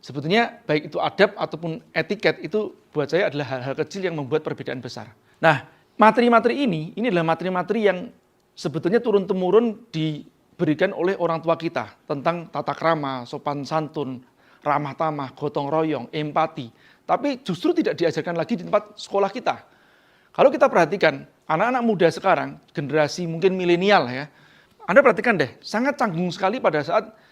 Sebetulnya baik itu adab ataupun etiket itu buat saya adalah hal-hal kecil yang membuat perbedaan besar. Nah, materi-materi ini adalah materi-materi yang sebetulnya turun-temurun diberikan oleh orang tua kita tentang tata krama, sopan santun, ramah tamah, gotong royong, empati. Tapi justru tidak diajarkan lagi di tempat sekolah kita. Kalau kita perhatikan, anak-anak muda sekarang, generasi mungkin milenial ya, Anda perhatikan deh, sangat canggung sekali pada saat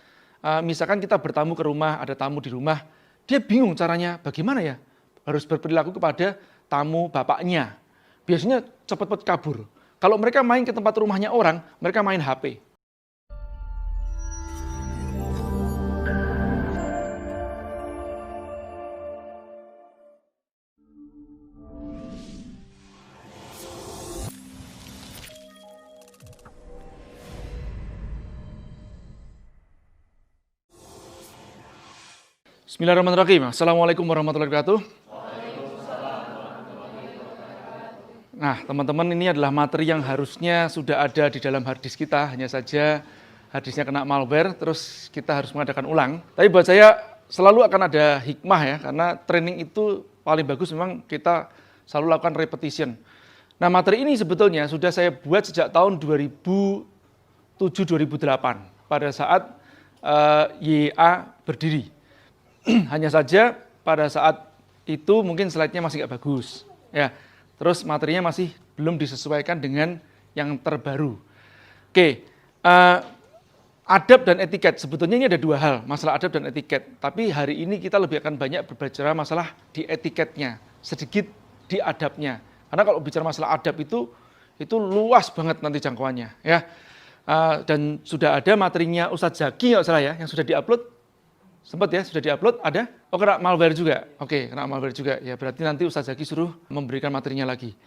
misalkan kita bertamu ke rumah, ada tamu di rumah, dia bingung caranya bagaimana ya harus berperilaku kepada tamu bapaknya. Biasanya cepat-cepat kabur. Kalau mereka main ke tempat rumahnya orang, mereka main HP. Bismillahirrahmanirrahim. Assalamualaikum warahmatullahi wabarakatuh. Nah, teman-teman, ini adalah materi yang harusnya sudah ada di dalam hard disk kita, hanya saja hard disknya kena malware, terus kita harus mengadakan ulang. Tapi buat saya selalu akan ada hikmah ya, karena training itu paling bagus memang kita selalu lakukan repetition. Nah, materi ini sebetulnya sudah saya buat sejak tahun 2007-2008 pada saat YA berdiri. Hanya saja pada saat itu mungkin slide-nya masih nggak bagus, ya. Terus materinya masih belum disesuaikan dengan yang terbaru. Oke, adab dan etiket sebetulnya ini ada dua hal, masalah adab dan etiket. Tapi hari ini kita lebih akan banyak berbicara masalah di etiketnya, sedikit di adabnya. Karena kalau bicara masalah adab itu luas banget nanti jangkauannya, ya. Dan sudah ada materinya Ustadz Zaki nggak salah ya, yang sudah diupload. Sempat ya, sudah diupload, ada? Oh, kena malware juga. Oke, kena malware juga. Ya, berarti nanti Ustadz Zaki suruh memberikan materinya lagi.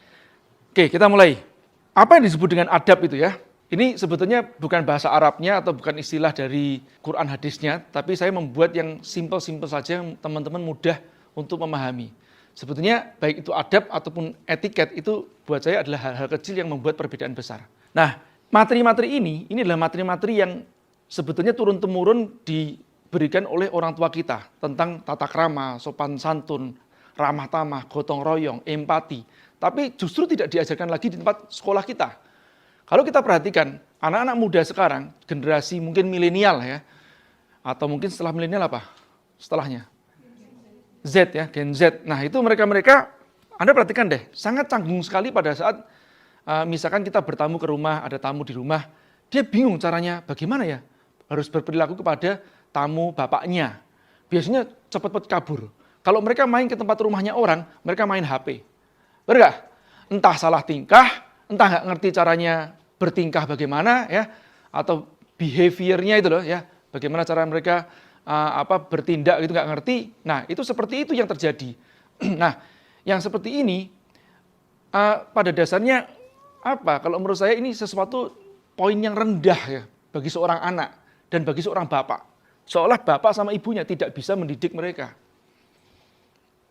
Oke, kita mulai. Apa yang disebut dengan adab itu ya? Ini sebetulnya bukan bahasa Arabnya atau bukan istilah dari Quran hadisnya, tapi saya membuat yang simple-simple saja yang teman-teman mudah untuk memahami. Sebetulnya baik itu adab ataupun etiket itu buat saya adalah hal-hal kecil yang membuat perbedaan besar. Nah, materi-materi ini adalah materi-materi yang sebetulnya turun-temurun diberikan oleh orang tua kita tentang tata krama, sopan santun, ramah tamah, gotong royong, empati. Tapi justru tidak diajarkan lagi di tempat sekolah kita. Kalau kita perhatikan, anak-anak muda sekarang, generasi mungkin milenial ya, atau mungkin setelah milenial apa? Setelahnya? Z ya, Gen Z. Nah itu mereka-mereka, Anda perhatikan deh, sangat canggung sekali pada saat misalkan kita bertamu ke rumah, ada tamu di rumah, dia bingung caranya bagaimana ya harus berperilaku kepada tamu bapaknya. Biasanya cepat-cepat kabur. Kalau mereka main ke tempat rumahnya orang, mereka main HP. Benar nggak? Entah salah tingkah, entah nggak ngerti caranya bertingkah bagaimana ya, atau behavior-nya itu loh ya, bagaimana cara mereka bertindak gitu nggak ngerti. Nah itu seperti itu yang terjadi. Nah yang seperti ini pada dasarnya apa? Kalau menurut saya ini sesuatu poin yang rendah ya bagi seorang anak dan bagi seorang bapak. Seolah bapak sama ibunya tidak bisa mendidik mereka.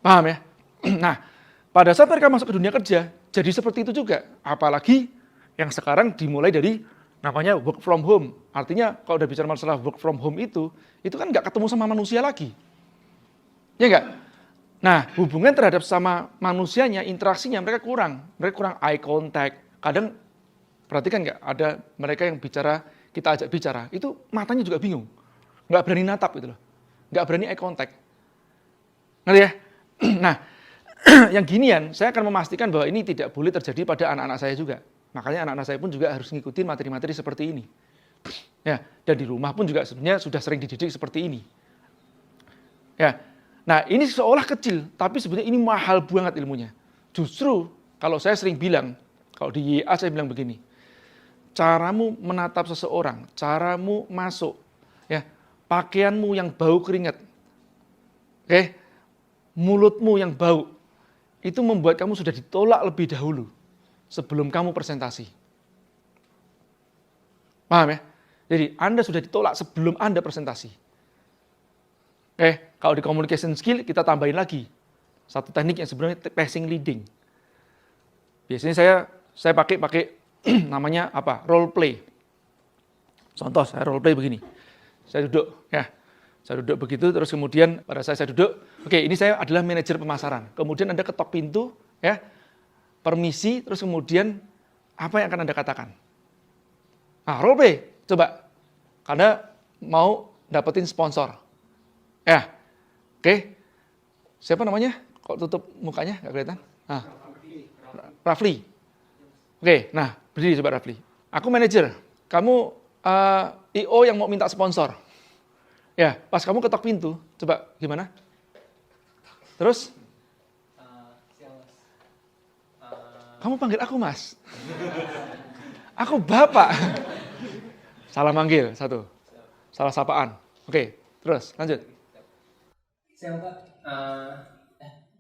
Paham ya? Nah, pada saat mereka masuk ke dunia kerja, jadi seperti itu juga. Apalagi yang sekarang dimulai dari namanya work from home. Artinya kalau udah bicara masalah work from home itu kan nggak ketemu sama manusia lagi. Ya nggak? Nah, hubungan terhadap sama manusianya, interaksinya mereka kurang. Mereka kurang eye contact. Kadang, perhatikan nggak, ada mereka yang bicara, kita ajak bicara, itu matanya juga bingung. Nggak berani natap gitu loh. Nggak berani eye contact. Ngerti ya? Nah, yang ginian, saya akan memastikan bahwa ini tidak boleh terjadi pada anak-anak saya juga. Makanya anak-anak saya pun juga harus ngikutin materi-materi seperti ini. Ya, dan di rumah pun juga sebenarnya sudah sering dididik seperti ini. Ya, nah ini seolah kecil, tapi sebenarnya ini mahal banget ilmunya. Justru kalau saya sering bilang, kalau di YA saya bilang begini, caramu menatap seseorang, caramu masuk, ya, pakaianmu yang bau keringat, mulutmu yang bau, itu membuat kamu sudah ditolak lebih dahulu sebelum kamu presentasi. Paham ya? Jadi Anda sudah ditolak sebelum Anda presentasi. Kalau di communication skill kita tambahin lagi satu teknik yang sebenarnya passing leading. Biasanya saya pakai namanya apa? Role play. Contoh saya role play begini. Saya duduk ya. Saya duduk begitu, terus kemudian pada saat saya duduk, oke, ini saya adalah manajer pemasaran. Kemudian Anda ketok pintu, ya, permisi, terus kemudian apa yang akan Anda katakan? Nah, role play, coba. Karena mau dapetin sponsor. Ya, oke. Siapa namanya? Kok tutup mukanya, nggak kelihatan? Ah, Rafli. Oke, nah, berdiri coba Rafli. Aku manajer, kamu IO yang mau minta sponsor. Ya, pas kamu ketok pintu, coba gimana? Terus? Kamu panggil aku Mas. Aku Bapak. Salah manggil, satu. Salah sapaan. Oke, terus lanjut. Saya Pak,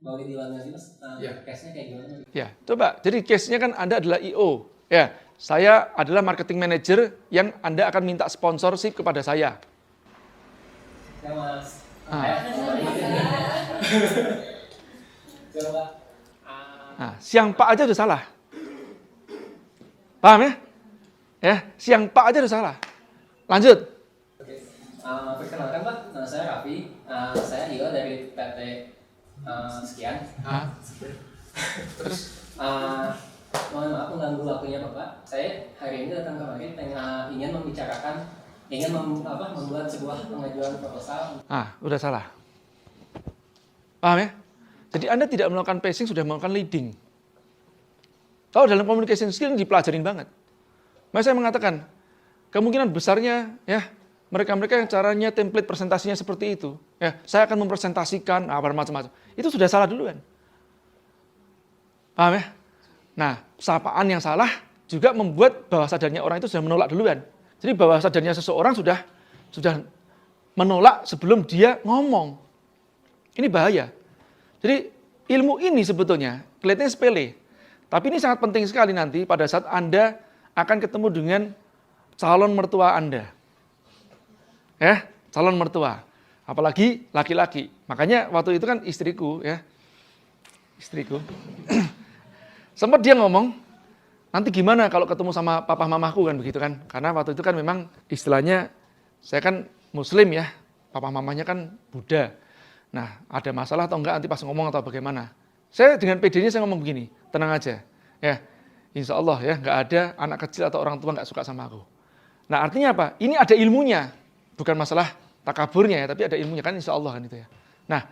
boleh diulang lagi Mas, case-nya kayak gimana? Ya, coba. Jadi case-nya kan Anda adalah IO. Ya, saya adalah marketing manager yang Anda akan minta sponsorship kepada saya. Ya Mas. Coba. Nah, siang Pak aja udah salah. Paham ya? Ya, siang Pak aja udah salah. Lanjut. Oke. Perkenalkan Pak, nama saya Raffi. Saya IO dari PT sekian. Terus? Mohon maaf mengganggu waktunya Bapak. Saya hari ini datang kemari ingin membicarakan, membuat sebuah pengajuan proposal. Udah salah. Paham ya? Jadi Anda tidak melakukan pacing, sudah melakukan leading. Kalau dalam communication skill dipelajarin banget. Makanya saya mengatakan, kemungkinan besarnya ya mereka-mereka yang caranya template presentasinya seperti itu, ya saya akan mempresentasikan apa macam-macam. Itu sudah salah duluan. Paham ya? Nah, sapaan yang salah juga membuat bawah sadarnya orang itu sudah menolak duluan. Jadi bawah sadarnya seseorang sudah menolak sebelum dia ngomong. Ini bahaya. Jadi ilmu ini sebetulnya kelihatannya sepele. Tapi ini sangat penting sekali nanti pada saat Anda akan ketemu dengan calon mertua Anda. Ya, calon mertua. Apalagi laki-laki. Makanya waktu itu kan istriku. Sempat dia ngomong, nanti gimana kalau ketemu sama papa mamaku kan begitu kan. Karena waktu itu kan memang istilahnya, saya kan muslim ya, papa mamanya kan Buddha. Nah, ada masalah atau enggak nanti pas ngomong atau bagaimana. Saya dengan PD-nya saya ngomong begini, tenang aja. Ya, insya Allah ya, enggak ada anak kecil atau orang tua enggak suka sama aku. Nah, artinya apa? Ini ada ilmunya. Bukan masalah takaburnya ya, tapi ada ilmunya kan insya Allah kan itu ya. Nah,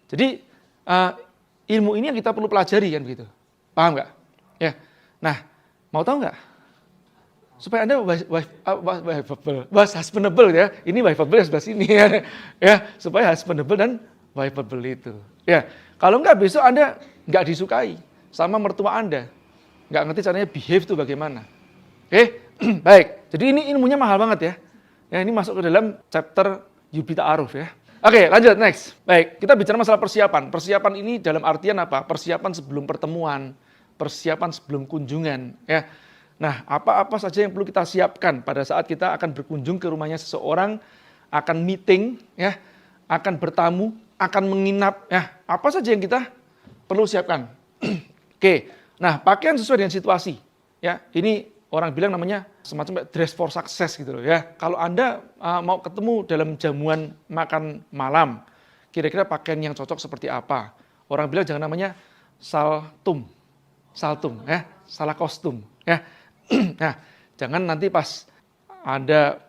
jadi ilmu ini yang kita perlu pelajari kan begitu. Paham enggak? Ya. Nah, mau tahu enggak? Supaya Anda husbandable ya. Ini wiveable sebelah sini ya. Ya, supaya husbandable dan wiveable itu. Ya, kalau enggak besok Anda enggak disukai sama mertua Anda. Enggak ngerti caranya behave itu bagaimana. Oke, baik. Jadi ini ilmunya mahal banget ya. Ya, ini masuk ke dalam chapter Yubi Ta'aruf ya. Oke, lanjut next. Baik, kita bicara masalah persiapan. Persiapan ini dalam artian apa? Persiapan sebelum pertemuan, persiapan sebelum kunjungan ya. Nah, apa-apa saja yang perlu kita siapkan pada saat kita akan berkunjung ke rumahnya seseorang, akan meeting, ya, akan bertamu, akan menginap, ya, apa saja yang kita perlu siapkan. Oke, nah pakaian sesuai dengan situasi, ya. Ini orang bilang namanya semacam dress for success gitu loh, ya. Kalau Anda mau ketemu dalam jamuan makan malam, kira-kira pakaian yang cocok seperti apa? Orang bilang jangan namanya saltum, ya, salah kostum, ya. Nah, jangan nanti pas ada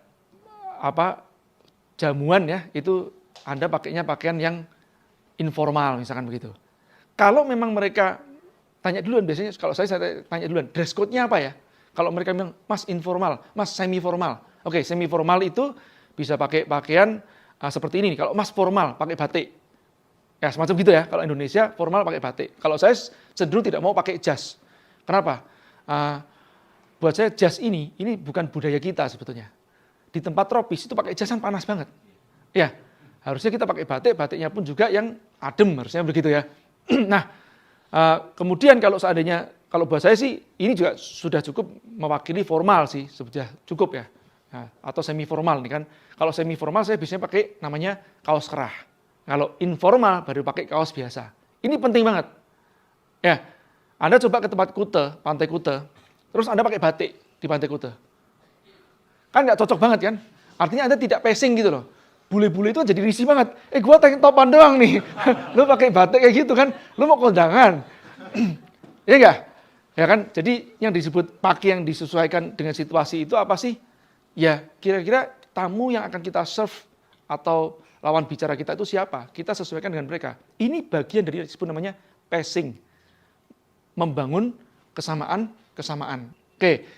jamuan ya, itu Anda pakainya pakaian yang informal misalkan begitu. Kalau memang mereka tanya duluan, biasanya kalau saya tanya duluan, dress code-nya apa ya? Kalau mereka bilang, Mas informal, Mas semi formal. Oke, semi formal itu bisa pakai pakaian seperti ini. Kalau Mas formal, pakai batik. Ya, semacam gitu ya. Kalau Indonesia formal pakai batik. Kalau saya cenderung tidak mau pakai jas. Kenapa? Buat saya jas ini bukan budaya kita sebetulnya. Di tempat tropis itu pakai jas kan panas banget. Ya, harusnya kita pakai batik, batiknya pun juga yang adem, harusnya begitu ya. Nah, kemudian kalau seandainya, kalau buat saya sih ini juga sudah cukup mewakili formal sih, sudah cukup ya. Nah, atau semi formal nih kan. Kalau semi formal saya biasanya pakai namanya kaos kerah. Kalau informal baru pakai kaos biasa. Ini penting banget. Ya, Anda coba ke tempat Kuta, Pantai Kuta, terus Anda pakai batik di Pantai Kuta. Kan nggak cocok banget kan? Artinya Anda tidak passing gitu loh. bule-bule itu jadi risih banget. Gua tank topan doang nih. Lu pakai batik kayak gitu kan, lu mau kondangan. Iya enggak? Ya kan? Jadi yang disebut pakai yang disesuaikan dengan situasi itu apa sih? Ya, kira-kira tamu yang akan kita serve atau lawan bicara kita itu siapa? Kita sesuaikan dengan mereka. Ini bagian dari yang disebut namanya pacing. Membangun kesamaan. Oke,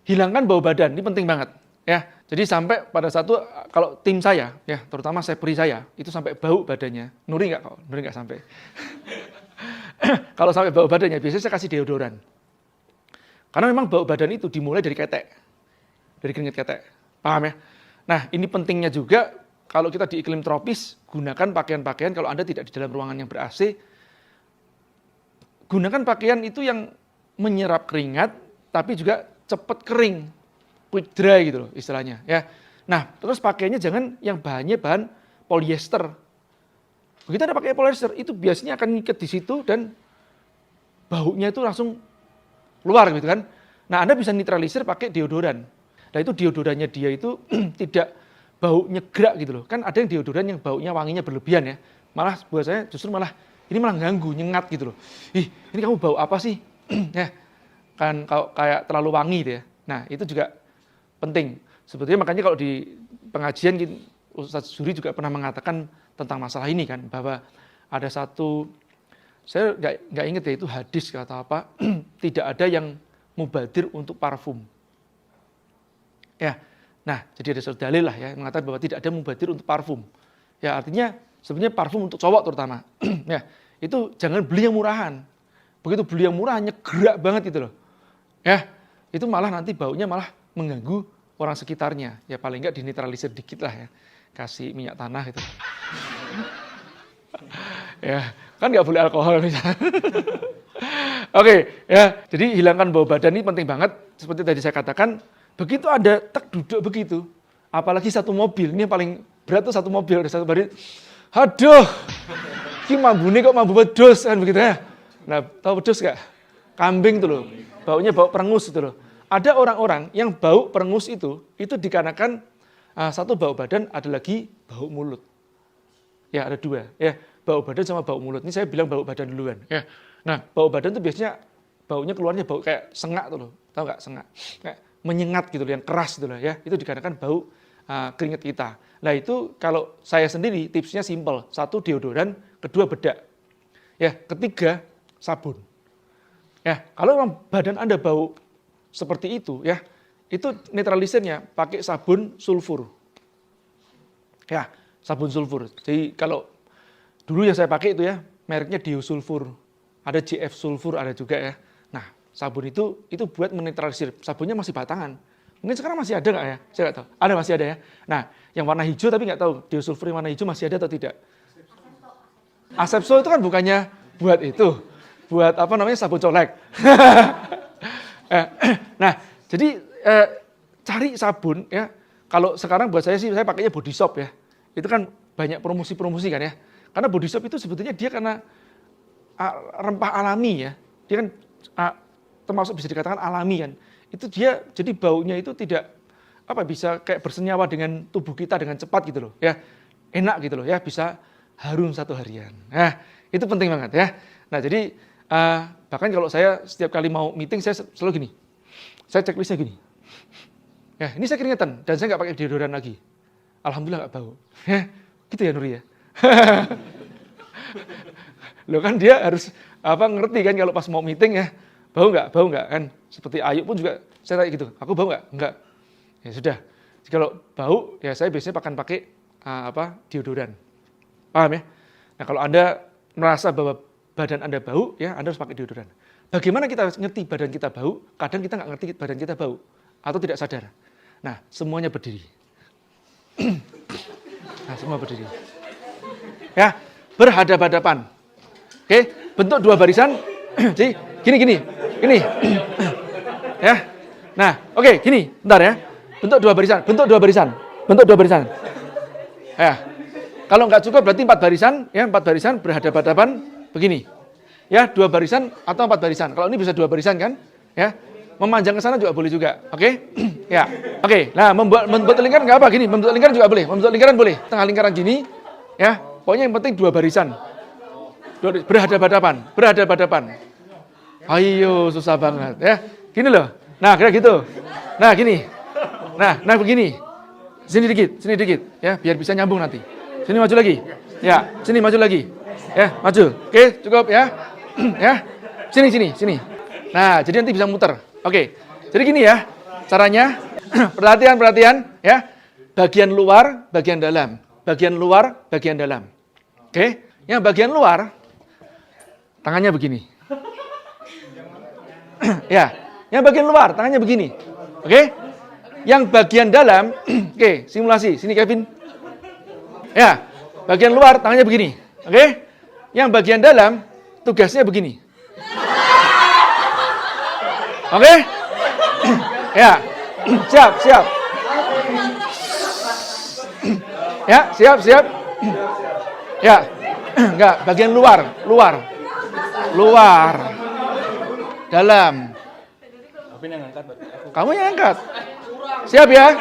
hilangkan bau badan, ini penting banget. Ya, jadi sampai pada satu, kalau tim saya, ya terutama sepri saya, itu sampai bau badannya. Nuri nggak kok? Nuri nggak sampai. Kalau sampai bau badannya, biasanya saya kasih deodoran. Karena memang bau badan itu dimulai dari ketek. Dari keringat ketek. Paham ya? Nah, ini pentingnya juga, kalau kita di iklim tropis, gunakan pakaian-pakaian, kalau Anda tidak di dalam ruangan yang ber-AC, gunakan pakaian itu yang menyerap keringat, tapi juga cepat kering, quick dry gitu loh istilahnya. Ya. Nah, terus pakaiannya jangan yang bahannya bahan polyester. Begitu Anda pakai polyester, itu biasanya akan ngikat di situ dan baunya itu langsung keluar gitu kan. Nah, Anda bisa netralisir pakai deodoran. Nah, itu deodorannya dia itu tidak baunya gerak gitu loh. Kan ada yang deodoran yang baunya wanginya berlebihan ya. Malah buat saya justru ini malah ganggu, nyengat gitu loh. Ih, ini kamu bau apa sih? Ya, kan kalau kayak terlalu wangi gitu ya. Nah, itu juga penting. Sebetulnya makanya kalau di pengajian Ustadz Zuri juga pernah mengatakan tentang masalah ini kan, bahwa ada satu, saya nggak ingat ya itu hadis kata apa, tidak ada yang mubadir untuk parfum. Ya, nah jadi ada suatu dalil lah ya mengatakan bahwa tidak ada mubadir untuk parfum. Ya artinya sebenarnya parfum untuk cowok terutama. Ya, itu jangan beli yang murahan. Begitu beli yang murah gerak banget gitu loh. Ya, itu malah nanti baunya malah mengganggu orang sekitarnya. Ya paling enggak dinetralisir dikit lah ya. Kasih minyak tanah gitu. Ya, kan nggak boleh alkohol misalnya. Oke, ya. Jadi hilangkan bau badan ini penting banget. Seperti tadi saya katakan, begitu ada duduk begitu, apalagi satu mobil, ini yang paling berat tuh satu mobil, ada satu baris. Aduh, ini mambune kok mambu wedhus kan begitu ya. Nah, tahu wedhus nggak? Kambing tuh loh, baunya bau perengus itu loh. Ada orang-orang yang bau perengus itu dikarenakan satu bau badan, ada lagi bau mulut. Ya ada dua, ya bau badan sama bau mulut. Ini saya bilang bau badan duluan. Ya, nah bau badan tuh biasanya baunya keluarnya bau kayak sengak tuh loh, tahu nggak sengak? Kayak menyengat gitu loh, yang keras gitu loh ya. Itu dikarenakan bau keringat kita. Nah itu kalau saya sendiri tipsnya simple, satu deodoran, kedua bedak, ya ketiga sabun. Ya kalau memang badan Anda bau seperti itu ya, itu netralisirnya pakai sabun sulfur. Ya, sabun sulfur. Jadi kalau dulu yang saya pakai itu ya, mereknya Diosulfur. Ada JF sulfur ada juga ya. Nah, sabun itu buat menetralisir. Sabunnya masih batangan. Mungkin sekarang masih ada nggak ya? Saya nggak tahu. Ada, masih ada ya. Nah, yang warna hijau tapi nggak tahu Diosulfur yang warna hijau masih ada atau tidak. Asepso itu kan bukannya buat itu, buat apa namanya sabun colek. Nah, jadi cari sabun ya. Kalau sekarang buat saya sih saya pakainya body shop ya. Itu kan banyak promosi-promosi kan ya. Karena body shop itu sebetulnya dia karena rempah alami ya. Dia kan termasuk bisa dikatakan alami kan. Itu dia jadi baunya itu tidak bisa kayak bersenyawa dengan tubuh kita dengan cepat gitu loh ya. Enak gitu loh ya, bisa harum satu harian. Nah, itu penting banget ya. Nah, jadi bahkan kalau saya setiap kali mau meeting saya selalu gini. Saya checklistnya gini. Ya, ini saya keringetan dan saya nggak pakai deodoran lagi. Alhamdulillah nggak bau. Ya, gitu ya Nuri ya. Loh kan dia harus ngerti kan kalau pas mau meeting ya, bau nggak kan. Seperti Ayu pun juga saya tanya gitu, aku bau nggak? Enggak. Ya sudah. Jadi kalau bau ya saya biasanya akan pakai deodoran. Paham ya? Nah kalau Anda merasa bahwa badan Anda bau, ya Anda harus pakai deodoran. Bagaimana kita ngerti badan kita bau? Kadang kita nggak ngerti badan kita bau atau tidak sadar. Nah semuanya berdiri. Nah semua berdiri. Ya berhadapan-hadapan. Oke, bentuk dua barisan. Jadi gini. Ya. Nah, oke, gini, bentar ya. Bentuk dua barisan. Ya. Kalau nggak cukup berarti 4 barisan, ya 4 barisan berhadapan-hadapan begini. Ya, 2 barisan atau 4 barisan. Kalau ini bisa 2 barisan kan? Ya. Memanjang ke sana juga boleh juga. Oke? Ya. Oke. Nah, membuat lingkaran nggak apa gini, membuat lingkaran juga boleh. Membuat lingkaran boleh. Tengah lingkaran gini, ya. Pokoknya yang penting 2 barisan. Berhadapan. Ayo, susah banget ya. Gini loh. Nah, kayak gitu. Nah, gini. Nah begini. Sini dikit, ya, biar bisa nyambung nanti. Sini maju lagi. Ya, sini maju lagi. Ya, maju. Oke, cukup ya. Ya. Sini. Nah, jadi nanti bisa muter. Oke. Jadi gini ya, caranya. Perhatian ya. Bagian luar, bagian dalam. Bagian luar, bagian dalam. Oke. Yang bagian luar tangannya begini. Ya, yang bagian luar tangannya begini. Oke? Yang bagian dalam, oke, simulasi. Sini Kevin. Ya, bagian luar tangannya begini. Oke? Yang bagian dalam tugasnya begini. Oke? Ya. Siap. Ya, siap. Ya. Enggak, bagian luar. Dalam. Kamu yang angkat. Siap ya?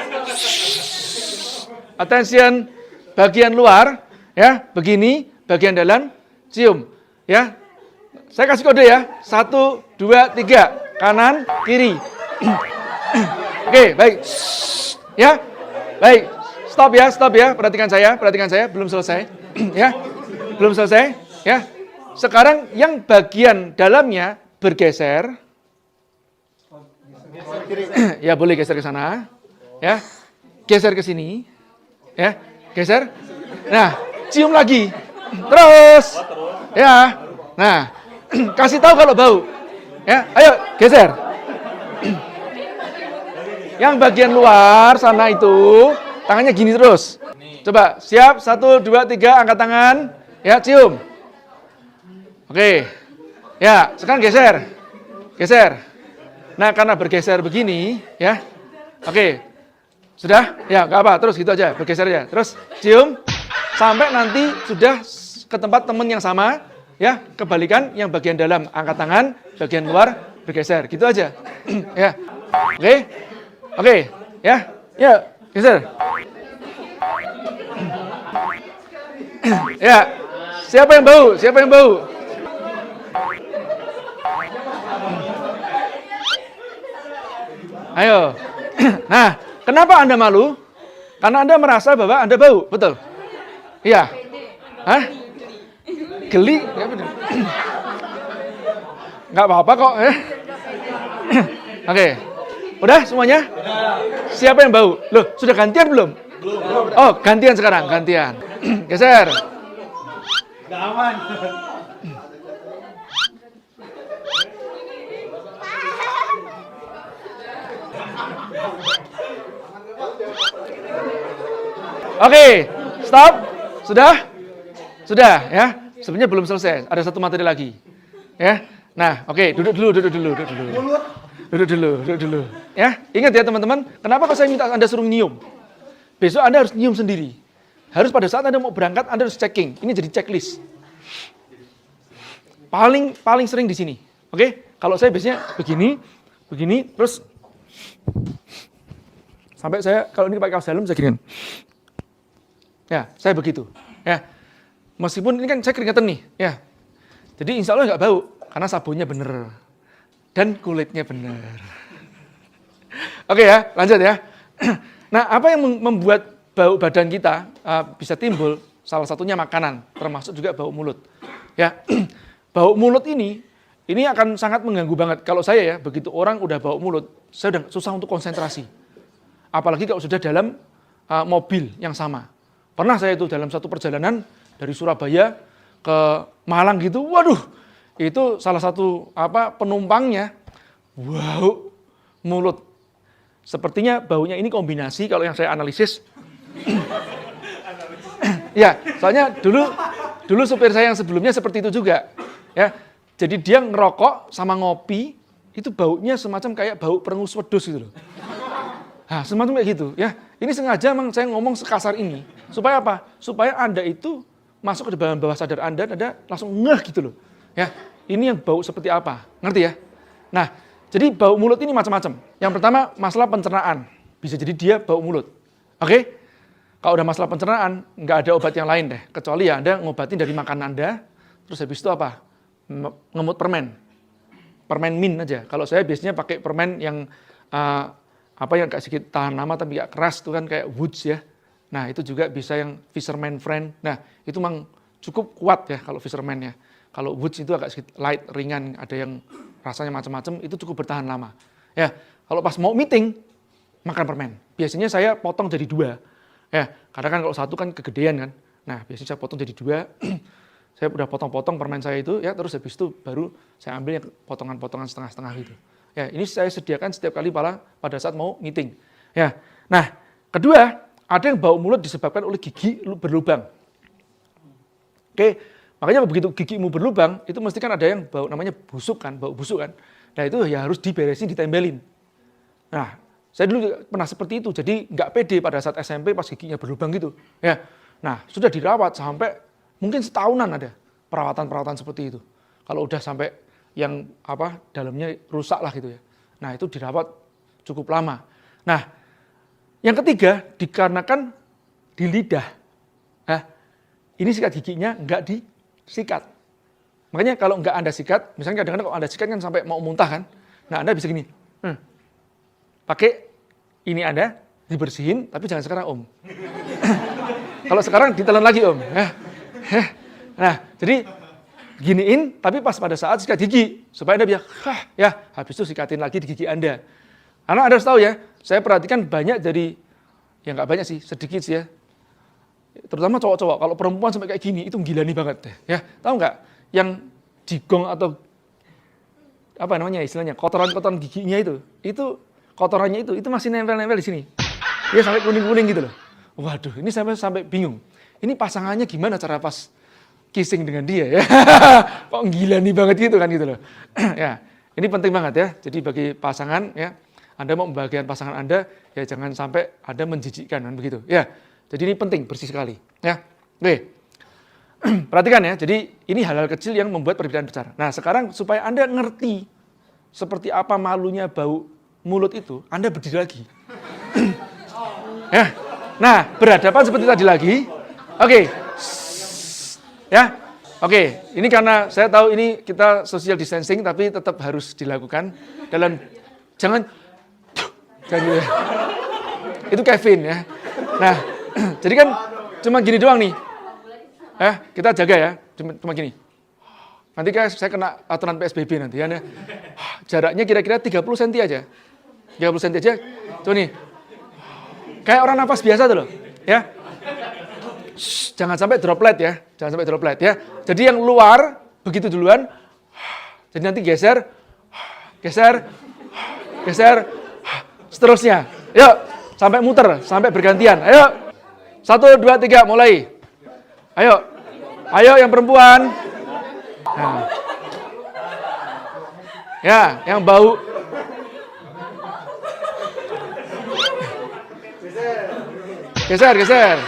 Attention. Bagian luar, ya, begini. Bagian dalam, cium. Ya. Saya kasih kode ya. 1, 2, 3. Kanan, kiri. Oke, baik. Ya. Baik. Stop ya. Perhatikan saya. Belum selesai. Ya. Belum selesai. Ya. Sekarang yang bagian dalamnya bergeser. Ya, boleh geser ke sana. Ya. Geser ke sini. Ya. Geser. Nah, cium lagi. Terus. Ya. Nah, kasih tahu kalau bau. Ya, ayo geser. Yang bagian luar sana itu tangannya gini terus. Coba, siap. 1, 2, 3, angkat tangan. Ya, cium. Oke. Ya, sekarang geser. Nah, karena bergeser begini, ya. Oke. Sudah? Ya, enggak apa, terus gitu aja, bergeser aja. Terus cium sampai nanti sudah ke tempat teman yang sama, ya. Kebalikan yang bagian dalam angkat tangan, bagian luar bergeser. Gitu aja. Ya. Oke. Ya. Ya, geser. Ya. Siapa yang bau? Ayo. Nah, kenapa Anda malu? Karena Anda merasa bahwa Anda bau, betul? Iya. Hah? Geli? Nggak apa-apa kok. Oke. Udah semuanya? Siapa yang bau? Loh, sudah gantian belum? Belum. Oh, gantian sekarang, gantian. Geser. Nggak aman. Oke, stop. Sudah ya. Sebenarnya belum selesai. Ada satu materi lagi. Ya. Nah, oke, duduk dulu. Duduk dulu. Ya, ingat ya teman-teman, kenapa kalau saya minta Anda suruh nyium? Besok Anda harus nyium sendiri. Harus pada saat Anda mau berangkat, Anda harus checking. Ini jadi checklist. Paling sering di sini. Oke? Kalau saya biasanya begini, terus sampai saya kalau ini pakai kaos dalam saya gini. Ya, saya begitu. Ya. Meskipun ini kan saya keringetan nih, ya. Jadi insya Allah nggak bau karena sabunnya bener dan kulitnya bener. Oke ya, lanjut ya. Nah, apa yang membuat bau badan kita bisa timbul? Salah satunya makanan, termasuk juga bau mulut. Ya, bau mulut ini akan sangat mengganggu banget. Kalau saya ya, begitu orang udah bau mulut, saya udah susah untuk konsentrasi. Apalagi kalau sudah dalam mobil yang sama. Pernah saya itu dalam satu perjalanan dari Surabaya ke Malang gitu, waduh, itu salah satu penumpangnya, wow, mulut. Sepertinya baunya ini kombinasi kalau yang saya analisis. Ya, soalnya dulu supir saya yang sebelumnya seperti itu juga. Ya, jadi dia ngerokok sama ngopi, itu baunya semacam kayak bau perengus wedhus gitu loh. Nah, semacam kayak gitu ya. Ini sengaja memang saya ngomong sekasar ini. Supaya apa? Supaya Anda itu masuk ke dalam bawah sadar Anda langsung ngeh gitu loh. Ya, ini yang bau seperti apa? Ngerti ya? Nah, Jadi bau mulut ini macam-macam. Yang pertama masalah pencernaan. Bisa jadi dia bau mulut. Oke? Kalau udah masalah pencernaan, nggak ada obat yang lain deh. Kecuali ya Anda ngobatin dari makan Anda, terus habis itu apa? Ngemut permen. Permen mint aja. Kalau saya biasanya pakai permen yang yang agak sedikit tahan lama tapi agak keras, itu kan kayak Woods ya. Nah itu juga bisa yang Fisherman Friend. Nah itu memang cukup kuat ya kalau Fisherman ya. Kalau Woods itu agak sedikit light, ringan, ada yang rasanya macam-macam, itu cukup bertahan lama. Ya, kalau pas mau meeting, makan permen. Biasanya saya potong jadi 2. Ya, karena kan kalau satu kan kegedean kan. Nah, biasanya saya potong jadi 2. Saya udah potong-potong permen saya itu, ya terus habis itu baru saya ambil yang potongan-potongan setengah-setengah gitu. Ya, ini saya sediakan setiap kali pada saat mau meeting. Ya, nah kedua, ada yang bau mulut disebabkan oleh gigi berlubang. Oke, makanya begitu gigimu berlubang, itu mesti kan ada yang bau namanya busuk kan, bau busuk kan. Nah itu ya harus diberesin, ditempelin. Nah, saya dulu juga pernah seperti itu, jadi nggak pede pada saat SMP pas giginya berlubang gitu. Ya, nah sudah dirawat sampai mungkin setahunan ada perawatan-perawatan seperti itu. Kalau udah sampai yang dalamnya rusak lah gitu ya. Nah itu dirawat cukup lama. Nah, yang ketiga dikarenakan di lidah. Nah, ini sikat giginya nggak disikat. Makanya kalau nggak Anda sikat, misalnya kadang-kadang kalau Anda sikat kan sampai mau muntah kan. Nah Anda bisa gini, pakai ini Anda dibersihin, tapi jangan sekarang Om. Kalau sekarang ditelan lagi Om. Nah jadi giniin, tapi pas pada saat sikat gigi, supaya Anda bisa, habis itu sikatin lagi di gigi Anda. Karena Anda harus tahu ya, saya perhatikan banyak dari, ya nggak banyak sih, sedikit sih ya, terutama cowok-cowok, kalau perempuan sampai kayak gini, itu gilani banget deh. Ya, tahu nggak? Yang jigong atau istilahnya, kotoran-kotoran giginya itu kotorannya itu masih nempel-nempel di sini. Ya sampai kuning-kuning gitu loh. Waduh, ini sampai bingung. Ini pasangannya gimana cara pas kissing dengan dia ya? Kok gilani banget gitu kan gitu loh. Ya, ini penting banget ya. Jadi bagi pasangan ya, Anda mau membahagiakan pasangan Anda, ya jangan sampai Anda menjijikkan kan begitu. Ya. Jadi ini penting, bersih sekali. Ya, oke. Perhatikan ya, jadi ini hal-hal kecil yang membuat perbedaan besar. Nah sekarang supaya Anda ngerti seperti apa malunya bau mulut itu, Anda berdiri lagi. Ya, nah berhadapan seperti tadi lagi. Oke, ya, oke. Ini karena saya tahu ini kita social distancing, tapi tetap harus dilakukan dalam jangan gitu ya. Itu Kevin ya. Nah. Jadi kan cuma gini doang nih. Kita jaga ya, cuma gini. Nanti kan saya kena aturan PSBB nanti ya. Jaraknya kira-kira 30 cm aja. 30 cm aja. Tuh nih. Kayak orang nafas biasa tuh loh, ya. Jangan sampai droplet ya. Jangan sampai droplet ya. Jadi yang luar begitu duluan. Jadi nanti geser. Seterusnya. Yuk, sampai muter, sampai bergantian. Ayo. 1, 2, 3, mulai. Ayo yang perempuan. Nah. Ya, yang bau. Geser.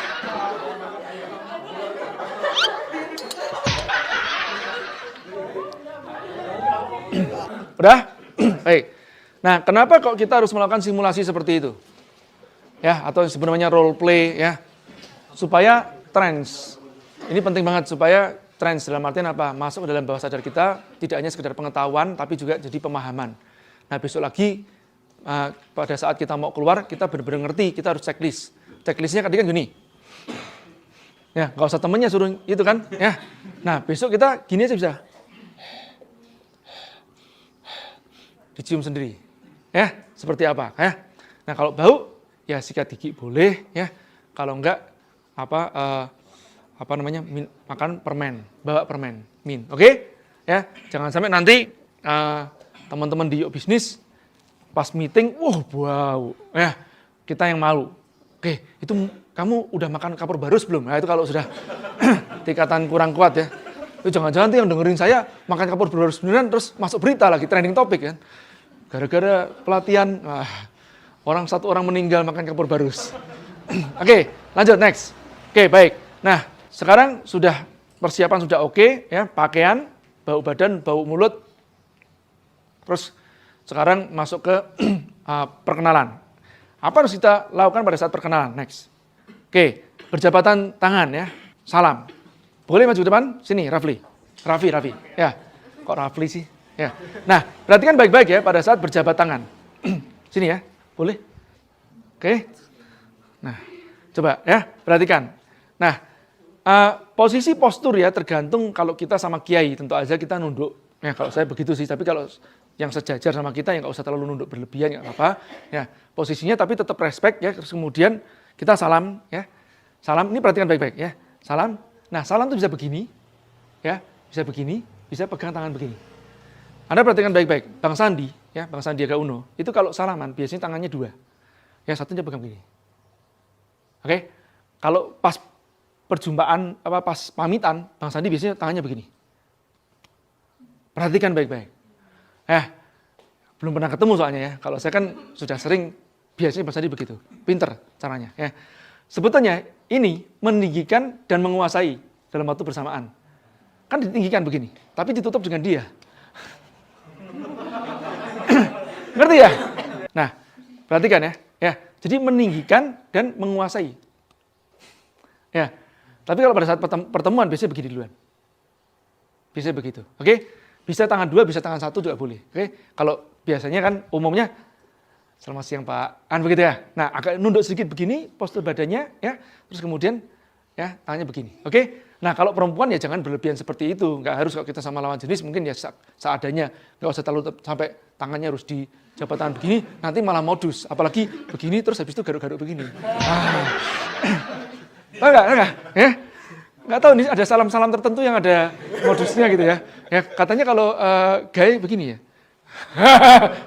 Udah? Baik. Nah, kenapa kok kita harus melakukan simulasi seperti itu? Ya, atau sebenarnya role play ya. Supaya trends, ini penting banget supaya trends dalam artian apa? Masuk ke dalam bawah sadar kita, tidak hanya sekedar pengetahuan, tapi juga jadi pemahaman. Nah besok lagi, pada saat kita mau keluar, kita benar-benar ngerti, kita harus checklist. Checklistnya tadi kan gini. Ya, nggak usah temennya suruh itu kan. Ya. Nah besok kita gini aja bisa. Dicium sendiri. Ya, seperti apa? Ya. Nah kalau bau, ya sikat gigi boleh. Ya, kalau enggak, makan permen, bawa permen, mint, oke? Ya, jangan sampai nanti teman-teman di Yuk Bisnis pas meeting, wow, ya kita yang malu. Oke, itu kamu udah makan kapur barus belum? Nah itu kalau sudah tingkatan kurang kuat ya. Itu jangan-jangan tuh yang dengerin saya makan kapur barus beneran terus masuk berita lagi trending topik kan? Gara-gara pelatihan, satu orang meninggal makan kapur barus. Oke, lanjut next. Oke, baik. Nah, sekarang sudah persiapan sudah oke ya, pakaian, bau badan, bau mulut. Terus sekarang masuk ke perkenalan. Apa harus kita lakukan pada saat perkenalan? Next. Oke, berjabatan tangan ya. Salam. Boleh maju ke depan? Sini, Rafli. Raffi. Ya. Kok Rafli sih? Ya. Nah, perhatikan baik-baik ya pada saat berjabat tangan. Sini ya. Boleh? Oke. Nah, coba ya, perhatikan. Nah, posisi postur ya tergantung kalau kita sama kiai, tentu aja kita nunduk. Ya, kalau saya begitu sih, tapi kalau yang sejajar sama kita ya nggak usah terlalu nunduk berlebihan, nggak apa-apa. Ya, posisinya tapi tetap respect ya. Terus kemudian kita salam ya. Salam, ini perhatikan baik-baik ya. Salam. Nah, salam itu bisa begini. Ya, bisa begini, bisa pegang tangan begini. Anda perhatikan baik-baik. Bang Sandi, ya, Bang Sandiaga Uno, itu kalau salaman biasanya tangannya dua. Ya, satunya pegang begini. Oke. Kalau pas perjumpaan pas pamitan, Bang Sandi biasanya tangannya begini. Perhatikan baik-baik. Belum pernah ketemu soalnya ya. Kalau saya kan sudah sering, biasanya Bang Sandi begitu. Pinter caranya ya. Sebetulnya ini meninggikan dan menguasai dalam waktu bersamaan. Kan ditinggikan begini, tapi ditutup dengan dia. Ngerti ya? Nah, perhatikan ya. Jadi meninggikan dan menguasai. Ya. Tapi kalau pada saat pertemuan biasanya begini duluan. Biasanya begitu. Oke? Bisa tangan dua, bisa tangan satu juga boleh. Oke? Kalau biasanya kan umumnya selamat siang Pak. Begitu ya. Nah, agak nunduk sedikit begini postur badannya ya. Terus kemudian ya tangannya begini. Oke? Nah, kalau perempuan ya jangan berlebihan seperti itu. Nggak harus kalau kita sama lawan jenis mungkin ya seadanya. Nggak usah terlalu sampai tangannya harus di jabatan begini, nanti malah modus. Apalagi begini terus habis itu garuk-garuk begini. Enggak? Ya? Nggak tahu nih ada salam-salam tertentu yang ada modusnya gitu ya. Ya katanya kalau gay begini ya.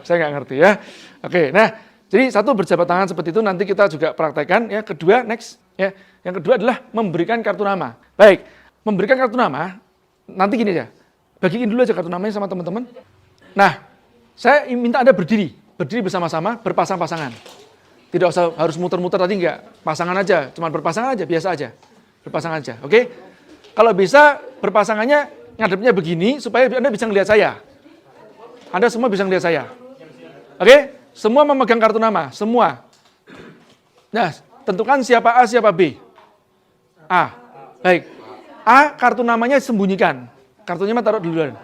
Saya nggak ngerti ya. Oke, nah jadi satu berjabat tangan seperti itu nanti kita juga praktekkan. Ya kedua next ya. Yang kedua adalah memberikan kartu nama. Baik, memberikan kartu nama nanti gini aja. Bagiin dulu aja kartu namanya sama teman-teman. Nah, saya minta Anda berdiri bersama-sama berpasang-pasangan. Tidak usah harus muter-muter tadi enggak. Pasangan aja, cuma berpasangan aja, biasa aja. Berpasangan aja, oke? Kalau bisa berpasangannya ngadepnya begini supaya Anda bisa ngelihat saya. Anda semua bisa ngelihat saya. Oke? Semua memegang kartu nama, semua. Nah, tentukan siapa A, siapa B. A. Baik. A kartu namanya sembunyikan. Kartunya taruh duluan.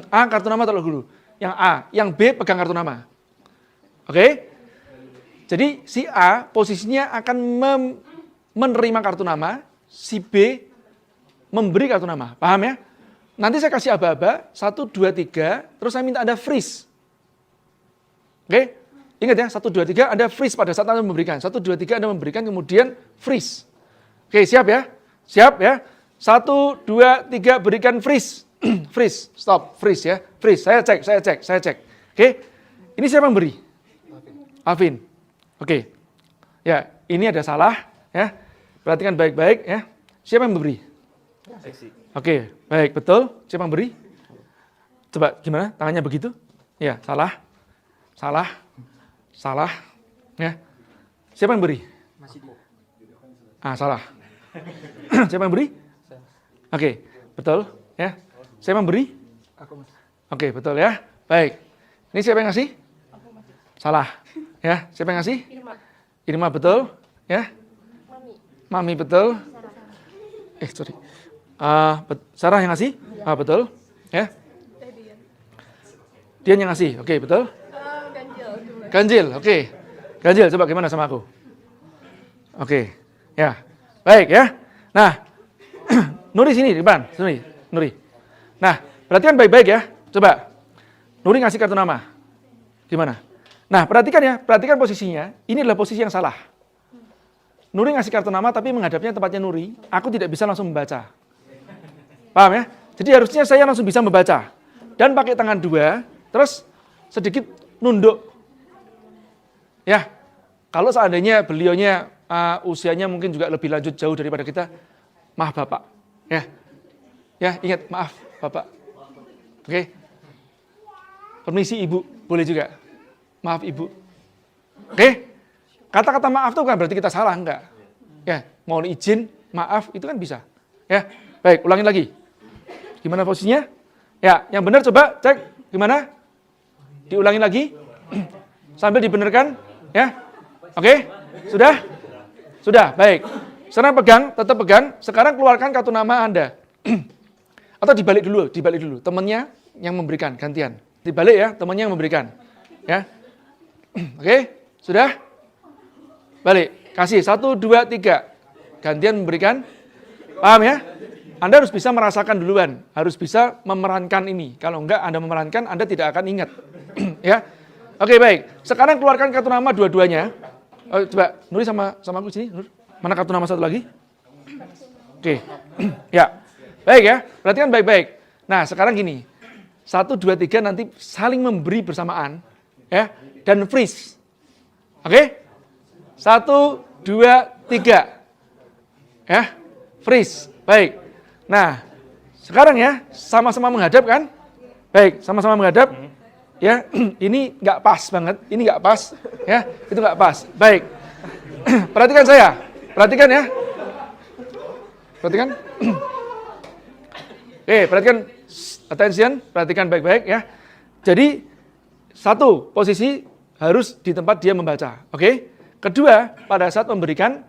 A kartu nama taruh dulu. Yang A, yang B pegang kartu nama. Oke? Jadi si A posisinya akan menerima kartu nama, si B memberi kartu nama. Paham ya? Nanti saya kasih aba-aba, 1, 2, 3, terus saya minta Anda freeze. Oke? Ingat ya, 1, 2, 3, Anda freeze pada saat Anda memberikan. 1, 2, 3, Anda memberikan, kemudian freeze. Oke, siap ya? Siap ya? 1, 2, 3, berikan freeze. Freeze, stop, freeze ya. Freeze, saya cek. Oke, ini siapa yang beri? Alvin. Oke, ya ini ada salah ya. Perhatikan baik-baik ya. Siapa yang memberi? Oke, baik, betul. Siapa yang beri? Coba gimana? Tangannya begitu? Ya, salah. Ya. Siapa yang beri? Salah. Siapa yang beri? Oke, betul. Ya. Siapa yang beri? Oke, betul ya. Baik. Ini siapa yang ngasih? Salah. Ya, siapa yang ngasih? Irma, betul. Ya. Mami, betul. Sorry. Sarah yang ngasih? Betul. Ya. Dian yang ngasih. Oke, betul. Ganjil. Oke. Ganjil, coba gimana sama aku? Oke. Ya. Baik ya. Nah, Nuri sini di depan. Sini, Nuri. Nah, perhatikan baik-baik ya. Coba. Nuri ngasih kartu nama. Gimana? Nah, perhatikan posisinya. Ini adalah posisi yang salah. Nuri ngasih kartu nama tapi menghadapnya tempatnya Nuri. Aku tidak bisa langsung membaca. Paham ya? Jadi harusnya saya langsung bisa membaca. Dan pakai tangan dua, terus sedikit nunduk. Ya, kalau seandainya beliaunya usianya mungkin juga lebih lanjut jauh daripada kita, maaf Bapak. Ya, ingat maaf Bapak. Oke. Permisi Ibu, boleh juga. Maaf Ibu. Oke. Kata-kata maaf itu bukan berarti kita salah, enggak. Ya, mohon izin, maaf itu kan bisa. Ya. Baik, ulangin lagi. Gimana posisinya? Ya, yang benar coba cek gimana? Diulangi lagi. Sambil dibenarkan, ya. Oke? Sudah? Sudah, baik. Sekarang pegang, tetap pegang. Sekarang keluarkan kartu nama Anda. Atau dibalik dulu. Temannya yang memberikan, gantian. Dibalik ya, temannya yang memberikan. Ya. Oke? Sudah? Balik. Kasih 1, 2, 3. Gantian memberikan. Paham ya? Anda harus bisa merasakan duluan. Harus bisa memerankan ini. Kalau enggak Anda memerankan, Anda tidak akan ingat. Ya. Oke, baik. Sekarang keluarkan kartu nama dua-duanya. Coba, Nuri sama aku sini. Nur. Mana kartu nama satu lagi? Oke. Ya. Baik ya. Perhatikan baik-baik. Nah, sekarang gini. 1, 2, 3 nanti saling memberi bersamaan. Ya. Dan freeze. Oke? 1, 2, 3. Ya. Freeze. Baik. Nah, sekarang ya, sama-sama menghadap kan? Baik, sama-sama menghadap. Ya, ini nggak pas banget, ini nggak pas, ya, itu nggak pas. Baik, perhatikan saya, perhatikan ya, perhatikan. Oke, perhatikan, attention, perhatikan baik-baik ya. Jadi satu posisi harus di tempat dia membaca, oke. Kedua, pada saat memberikan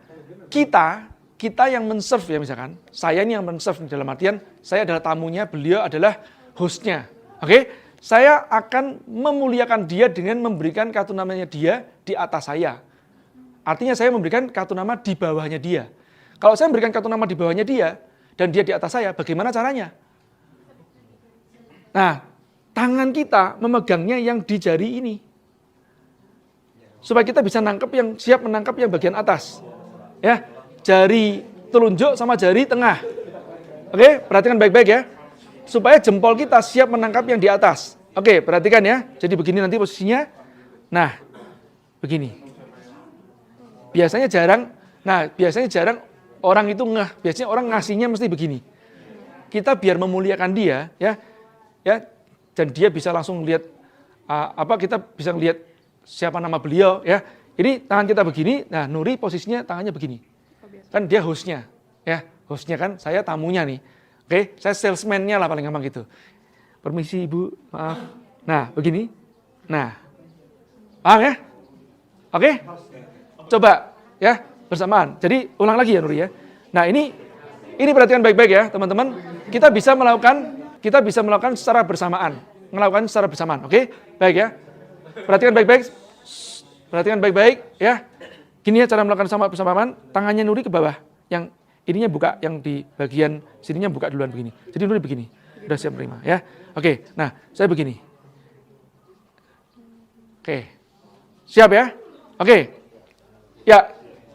kita yang men-serve ya misalkan, saya ini yang men-serve dalam artian saya adalah tamunya, beliau adalah hostnya, oke. Saya akan memuliakan dia dengan memberikan kartu namanya dia di atas saya. Artinya saya memberikan kartu nama di bawahnya dia. Kalau saya memberikan kartu nama di bawahnya dia, dan dia di atas saya, bagaimana caranya? Nah, tangan kita memegangnya yang di jari ini. Supaya kita bisa siap menangkap yang bagian atas. Ya, jari telunjuk sama jari tengah. Oke, perhatikan baik-baik ya. Supaya jempol kita siap menangkap yang di atas. Oke, perhatikan ya. Jadi begini nanti posisinya. Nah, begini. Biasanya jarang orang itu biasanya orang ngasihnya mesti begini. Kita biar memuliakan dia, ya, dan dia bisa langsung lihat kita bisa lihat siapa nama beliau, ya. Ini tangan kita begini, nah Nuri posisinya tangannya begini. Kan dia hostnya, ya, hostnya kan saya tamunya nih. Oke, saya salesman-nya lah paling gampang gitu. Permisi Ibu, maaf. Nah, begini. Nah, paham ya? Oke? Coba ya, bersamaan. Jadi ulang lagi ya Nuri ya. Nah, ini perhatikan baik-baik ya, teman-teman. Kita bisa melakukan secara bersamaan. Oke? Baik ya. Perhatikan baik-baik. Perhatikan baik-baik ya. Gini ya cara melakukan sama bersamaan, tangannya Nuri ke bawah. Yang ininya buka, yang di bagian sininya buka duluan begini. Jadi Nuri begini, udah siap menerima ya. Oke, nah saya begini. Oke, siap ya? Oke, ya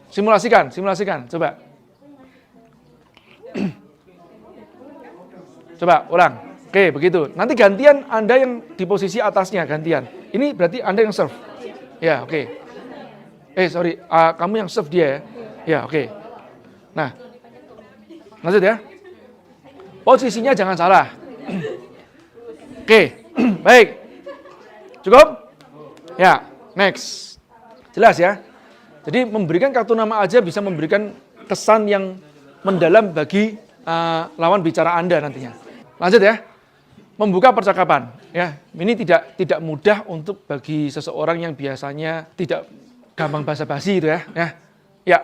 simulasikan, coba. Coba ulang. Oke, begitu. Nanti gantian Anda yang di posisi atasnya, gantian. Ini berarti Anda yang serve. Ya, oke. Sorry, kamu yang serve dia ya. Ya, oke. Nah, lanjut ya. Posisinya jangan salah. Oke, baik. Cukup? Ya, next. Jelas ya. Jadi memberikan kartu nama aja bisa memberikan kesan yang mendalam bagi lawan bicara Anda nantinya. Lanjut ya. Membuka percakapan. Ya, ini tidak mudah untuk bagi seseorang yang biasanya tidak gampang basa-basi itu ya. Ya.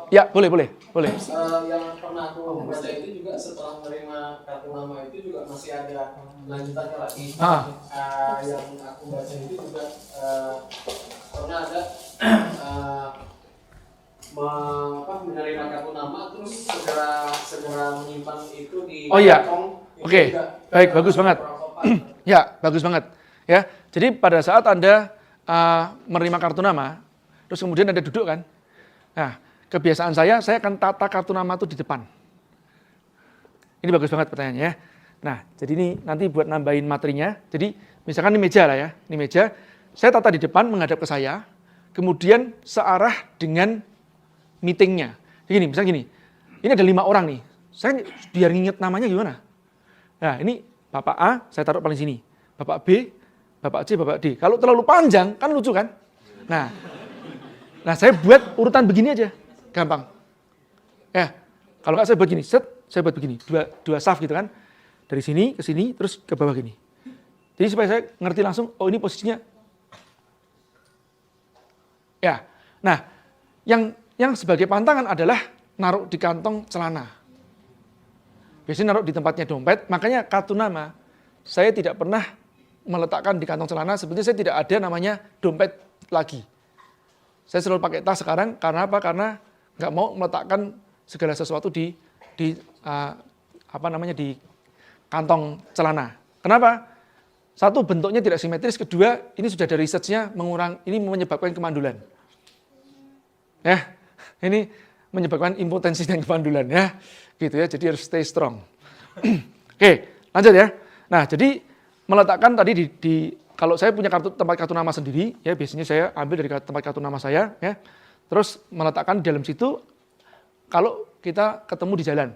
Ya, boleh. Yang pernah aku baca itu juga setelah menerima kartu nama itu juga masih ada lanjutannya lagi. Yang aku baca itu juga pernah ada menerima kartu nama terus segera menyimpan itu di kantong. Oke. Baik, bagus banget. Ya, bagus banget. Ya, jadi pada saat Anda menerima kartu nama, terus kemudian Anda duduk kan. Nah, kebiasaan saya akan tata kartu nama itu di depan. Ini bagus banget pertanyaannya ya. Nah, jadi ini nanti buat nambahin materinya. Jadi misalkan ini meja lah ya. Ini meja, saya tata di depan menghadap ke saya, kemudian searah dengan meetingnya. Jadi misalnya gini, ini ada 5 orang nih. Saya biar nginget namanya gimana? Nah, ini Bapak A, saya taruh paling sini. Bapak B, Bapak C, Bapak D. Kalau terlalu panjang, kan lucu kan? Nah, saya buat urutan begini aja. Gampang. Ya, kalau nggak saya buat gini, saya buat begini, dua saf gitu kan. Dari sini ke sini, terus ke bawah gini. Jadi supaya saya ngerti langsung, oh ini posisinya. Ya, nah yang sebagai pantangan adalah naruh di kantong celana. Biasanya naruh di tempatnya dompet, makanya kartu nama saya tidak pernah meletakkan di kantong celana, sebetulnya saya tidak ada namanya dompet lagi. Saya selalu pakai tas sekarang, karena apa? Karena nggak mau meletakkan segala sesuatu di kantong celana. Kenapa? Satu, bentuknya tidak simetris. Kedua, ini sudah ada research-nya ini menyebabkan kemandulan. Ya, ini menyebabkan impotensi dan kemandulan ya. Gitu ya, jadi harus stay strong. Oke, lanjut ya. Nah, jadi meletakkan tadi kalau saya punya tempat kartu nama sendiri, ya biasanya saya ambil dari tempat kartu nama saya, ya. Terus meletakkan di dalam situ. Kalau kita ketemu di jalan,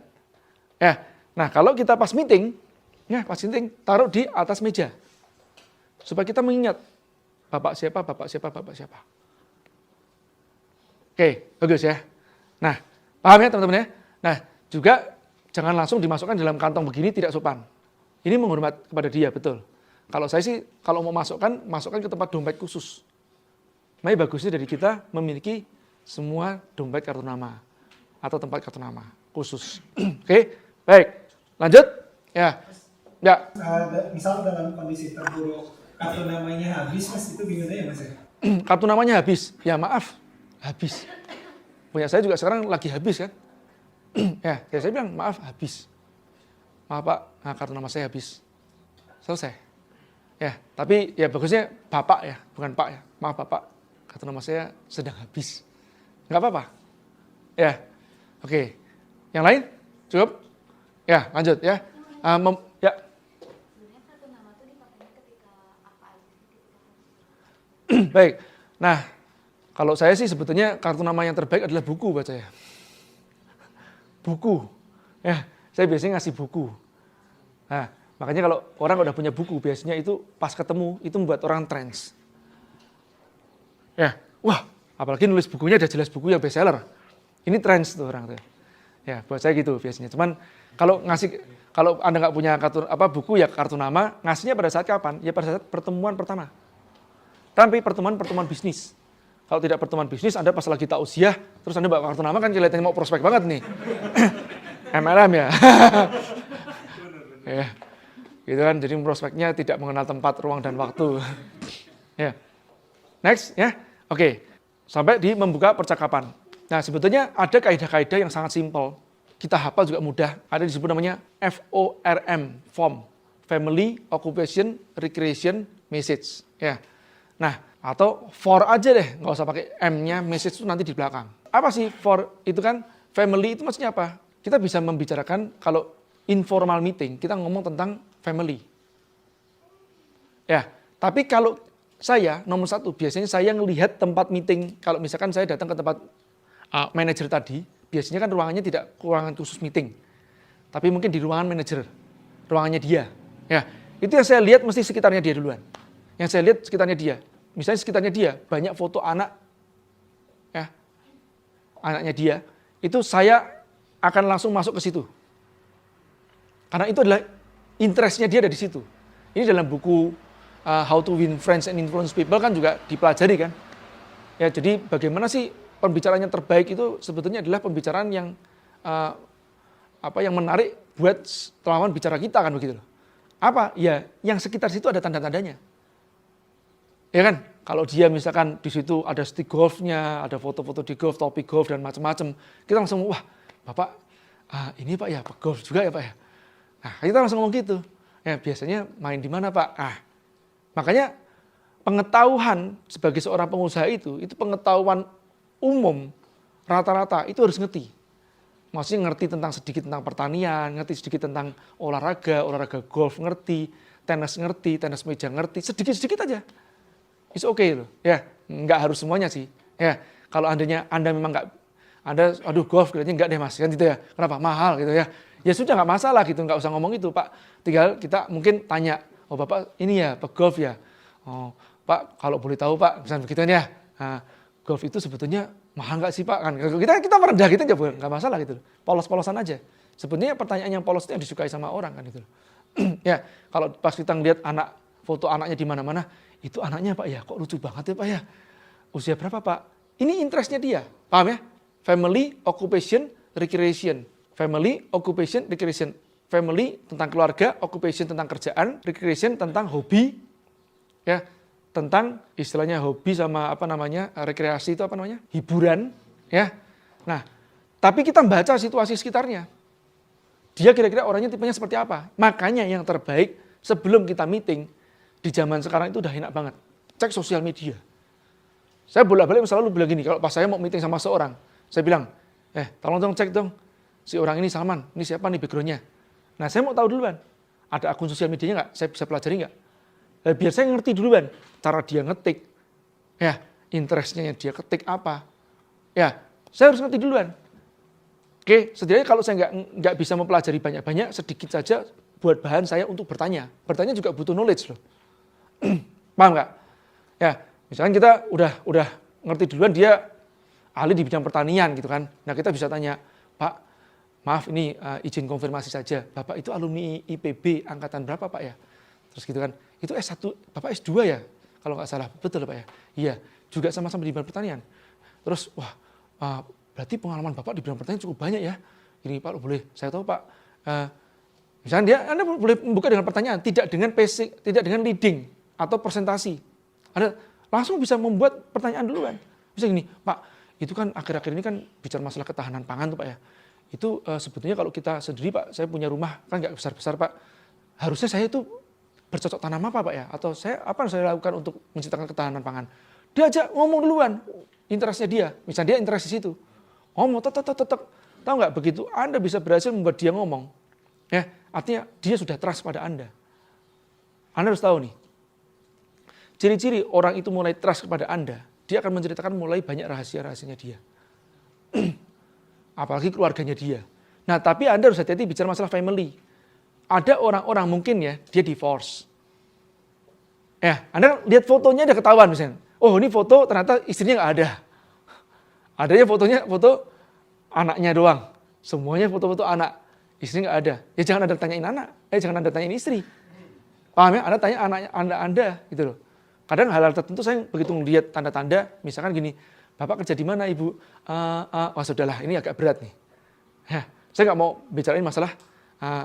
ya. Nah, kalau kita pas meeting, taruh di atas meja, supaya kita mengingat bapak siapa. Oke, bagus ya. Nah, paham ya teman-teman ya. Nah, juga jangan langsung dimasukkan dalam kantong begini, tidak sopan. Ini menghormat kepada dia, betul. Kalau saya sih, kalau mau masukkan ke tempat dompet khusus. Makanya bagusnya dari kita memiliki semua dompet kartu nama atau tempat kartu nama khusus. Oke, baik. Lanjut? Ya. Misal dalam kondisi terburuk kartu namanya habis, Mas, itu gimana ya, Mas? Kartu namanya habis. Ya maaf, habis. Punya saya juga sekarang lagi habis kan. Ya saya bilang maaf habis. Maaf Pak, kartu nama saya habis. Selesai. Ya, tapi ya bagusnya Bapak ya, bukan Pak ya. Maaf Bapak, kartu nama saya sedang habis. Enggak apa-apa. Ya. Oke. Yang lain? Cukup? Ya, lanjut ya. Ya. Baik. Nah, kalau saya sih sebetulnya kartu nama yang terbaik adalah buku buat saya. Buku. Ya, saya biasanya ngasih buku. Nah, makanya kalau orang udah punya buku, biasanya itu pas ketemu, itu membuat orang trans. Ya, wah, apalagi nulis bukunya udah jelas buku yang bestseller. Ini trans tuh orang tuh. Ya, buat saya gitu biasanya. Cuman kalau Anda nggak punya buku ya kartu nama, ngasihnya pada saat kapan? Ya pada saat pertemuan pertama. Tapi pertemuan bisnis. Kalau tidak pertemuan bisnis, Anda pas lagi tausiah, terus Anda bawa kartu nama kan kelihatannya mau prospek banget nih. MLM ya. Ya. Gitu kan, jadi prospeknya tidak mengenal tempat, ruang, dan waktu. Ya. Next, ya. Oke. Sampai di membuka percakapan. Nah, sebetulnya ada kaidah-kaidah yang sangat simpel. Kita hafal juga mudah. Ada disebut namanya FORM, form. Family, Occupation, Recreation, Message. Ya. Nah, atau for aja deh, nggak usah pakai M-nya, message itu nanti di belakang. Apa sih for itu kan? Family itu maksudnya apa? Kita bisa membicarakan kalau informal meeting, kita ngomong tentang family. Ya, tapi kalau saya, nomor satu, biasanya saya ngelihat tempat meeting, kalau misalkan saya datang ke tempat manajer tadi, biasanya kan ruangannya tidak ruangan khusus meeting, tapi mungkin di ruangan manajer, ruangannya dia. Ya, itu yang saya lihat mesti sekitarnya dia duluan. Yang saya lihat sekitarnya dia. Misalnya sekitarnya dia, banyak foto anak, ya, anaknya dia, itu saya akan langsung masuk ke situ. Karena itu adalah interestnya dia ada di situ. Ini dalam buku How to Win Friends and Influence People kan juga dipelajari kan. Ya, jadi bagaimana sih pembicaraan yang terbaik itu sebetulnya adalah pembicaraan yang yang menarik buat lawan bicara kita kan begitu loh. Apa? Ya, yang sekitar situ ada tanda-tandanya. Ya kan? Kalau dia misalkan di situ ada stick golfnya, ada foto-foto di golf, topi golf dan macam-macam, kita langsung wah, Bapak ini Pak ya, golf juga ya Pak ya. Nah, kita langsung ngomong gitu. Ya, biasanya main di mana Pak? Makanya pengetahuan sebagai seorang pengusaha itu pengetahuan umum rata-rata itu harus ngerti. Maksudnya ngerti sedikit tentang pertanian, ngerti sedikit tentang olahraga golf ngerti, tenis meja ngerti, sedikit-sedikit aja. It's okay loh. Ya, nggak harus semuanya sih. Ya, kalau Anda memang nggak, golf kayaknya nggak deh Mas, kan gitu ya. Kenapa? Mahal gitu ya. Ya sudah nggak masalah gitu, nggak usah ngomong itu Pak. Tinggal kita mungkin tanya, oh Bapak ini ya, golf ya. Oh Pak, kalau boleh tahu Pak, misalnya begitu ya. Nah, golf itu sebetulnya mahal nggak sih Pak? Kan kita merendah gitu aja, nggak masalah gitu. Polos-polosan aja. Sebenarnya pertanyaan yang polos itu yang disukai sama orang kan gitu. Ya, kalau pas kita ngeliat anak foto anaknya di mana-mana. Itu anaknya Pak ya, kok lucu banget ya Pak ya. Usia berapa Pak? Ini interestnya dia, paham ya? Family, occupation, recreation. Family, occupation, recreation. Family tentang keluarga, occupation tentang kerjaan, recreation tentang hobi, ya, tentang istilahnya hobi sama rekreasi itu hiburan, ya. Nah, tapi kita baca situasi sekitarnya. Dia kira-kira orangnya tipenya seperti apa? Makanya yang terbaik sebelum kita meeting di zaman sekarang itu udah enak banget. Cek sosial media. Saya bolak-balik selalu bilang gini, kalau pas saya mau meeting sama seorang, saya bilang, tolong dong cek dong, si orang ini Salman, ini siapa nih backgroundnya. Nah saya mau tahu duluan, ada akun sosial medianya nggak? Saya bisa pelajari nggak? Biar saya ngerti duluan, cara dia ngetik, ya interestnya yang dia ketik apa. Ya, saya harus ngerti duluan. Oke, setidaknya kalau saya nggak bisa mempelajari banyak-banyak, sedikit saja buat bahan saya untuk bertanya. Bertanya juga butuh knowledge loh. Paham nggak? Ya, misalkan kita udah ngerti duluan dia ahli di bidang pertanian gitu kan. Nah kita bisa tanya, Pak, maaf ini izin konfirmasi saja, Bapak itu alumni IPB angkatan berapa Pak ya? Terus gitu kan, itu S1, Bapak S2 ya? Kalau nggak salah, betul Pak ya? Iya, juga sama-sama di bidang pertanian. Terus, berarti pengalaman Bapak di bidang pertanian cukup banyak ya? Ini Pak, boleh saya tahu Pak, misalnya Anda boleh membuka dengan pertanyaan, tidak dengan basic, tidak dengan leading atau presentasi. Anda langsung bisa membuat pertanyaan duluan. Bisa gini, Pak, itu kan akhir-akhir ini kan bicara masalah ketahanan pangan tuh Pak ya. Itu sebetulnya kalau kita sendiri Pak, saya punya rumah kan nggak besar-besar Pak. Harusnya saya itu bercocok tanam apa Pak ya? Atau apa yang saya lakukan untuk menciptakan ketahanan pangan? Diajak ngomong duluan, interestnya dia. Misalnya dia interest di situ. Ngomong, tetap. Tahu nggak begitu? Anda bisa berhasil membuat dia ngomong. Ya, artinya dia sudah trust pada Anda. Anda harus tahu nih, ciri-ciri orang itu mulai trust kepada Anda, dia akan menceritakan mulai banyak rahasia-rahasianya dia. Apalagi keluarganya dia. Nah, tapi Anda harus hati-hati bicara masalah family. Ada orang-orang mungkin ya, dia divorce. Ya, Anda lihat fotonya udah ketahuan misalnya. Oh, ini foto ternyata istrinya nggak ada. Adanya foto anaknya doang. Semuanya foto-foto anak. Istri nggak ada. Ya jangan Anda tanyain anak. Jangan Anda tanyain istri. Paham ya? Anda tanya anaknya Anda gitu loh. Kadang hal-hal tertentu saya begitu melihat tanda-tanda, misalkan gini, Bapak kerja di mana Ibu? Sudahlah, ini agak berat nih. Ya, saya nggak mau bicarain masalah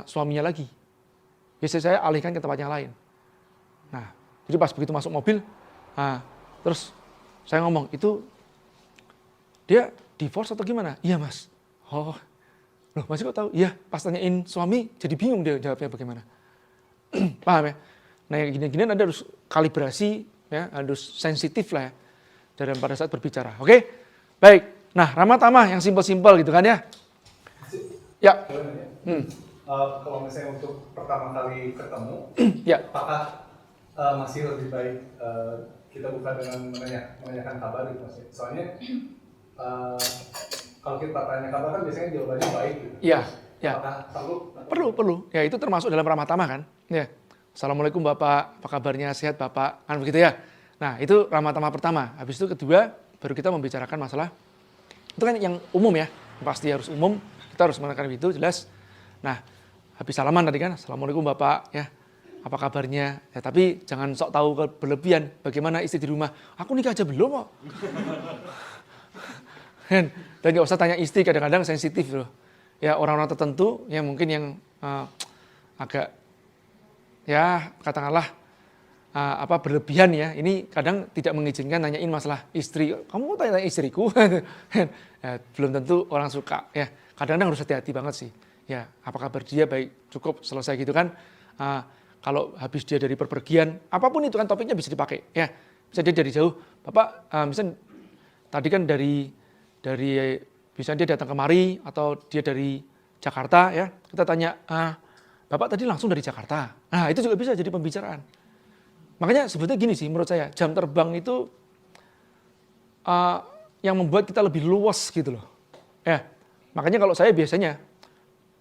suaminya lagi. Biasanya saya alihkan ke tempat yang lain. Nah, jadi pas begitu masuk mobil, terus saya ngomong, itu dia divorce atau gimana? Iya Mas. Oh, loh masih kok tahu? Iya, pas tanyain suami jadi bingung dia jawabnya bagaimana. Paham ya? Nah yang gini-ginian Anda harus kalibrasi, ya, harus sensitif lah ya, dalam pada saat berbicara. Oke? Baik. Nah, ramah tamah yang simpel-simpel gitu kan ya? Ya. Kalau misalnya untuk pertama kali ketemu, ya. Apakah masih lebih baik kita buka dengan menanyakan kabar gitu Mas? Soalnya kalau kita tanya kabar kan biasanya jawabannya baik gitu. Iya. Ya. Apakah perlu. Ya itu termasuk dalam ramah tamah kan? Ya. Assalamualaikum Bapak, apa kabarnya? Sehat Bapak? Kan begitu ya. Nah itu ramah tamah pertama. Habis itu kedua baru kita membicarakan masalah itu kan yang umum ya. Pasti harus umum. Kita harus menekan itu jelas. Nah habis salaman tadi kan, Assalamualaikum Bapak, ya apa kabarnya? Ya, tapi jangan sok tahu berlebihan. Bagaimana istri di rumah? Aku nikah aja belum kok. Dan nggak usah tanya istri, kadang-kadang sensitif loh. Ya orang-orang tertentu yang mungkin yang agak ya katakanlah berlebihan ya. Ini kadang tidak mengizinkan nanyain masalah istri. Kamu kok tanya istriku? Ya, belum tentu orang suka ya. Kadang-kadang harus hati-hati banget sih. Ya, apa kabar dia baik cukup selesai gitu kan. Kalau habis dia dari perpergian, apapun itu kan topiknya bisa dipakai ya. Bisa dia dari jauh, Bapak misalnya tadi kan dari misalnya dia datang kemari atau dia dari Jakarta ya. Kita tanya, Bapak tadi langsung dari Jakarta. Nah, itu juga bisa jadi pembicaraan. Makanya sebetulnya gini sih menurut saya, jam terbang itu yang membuat kita lebih luas gitu loh. Ya. Makanya kalau saya biasanya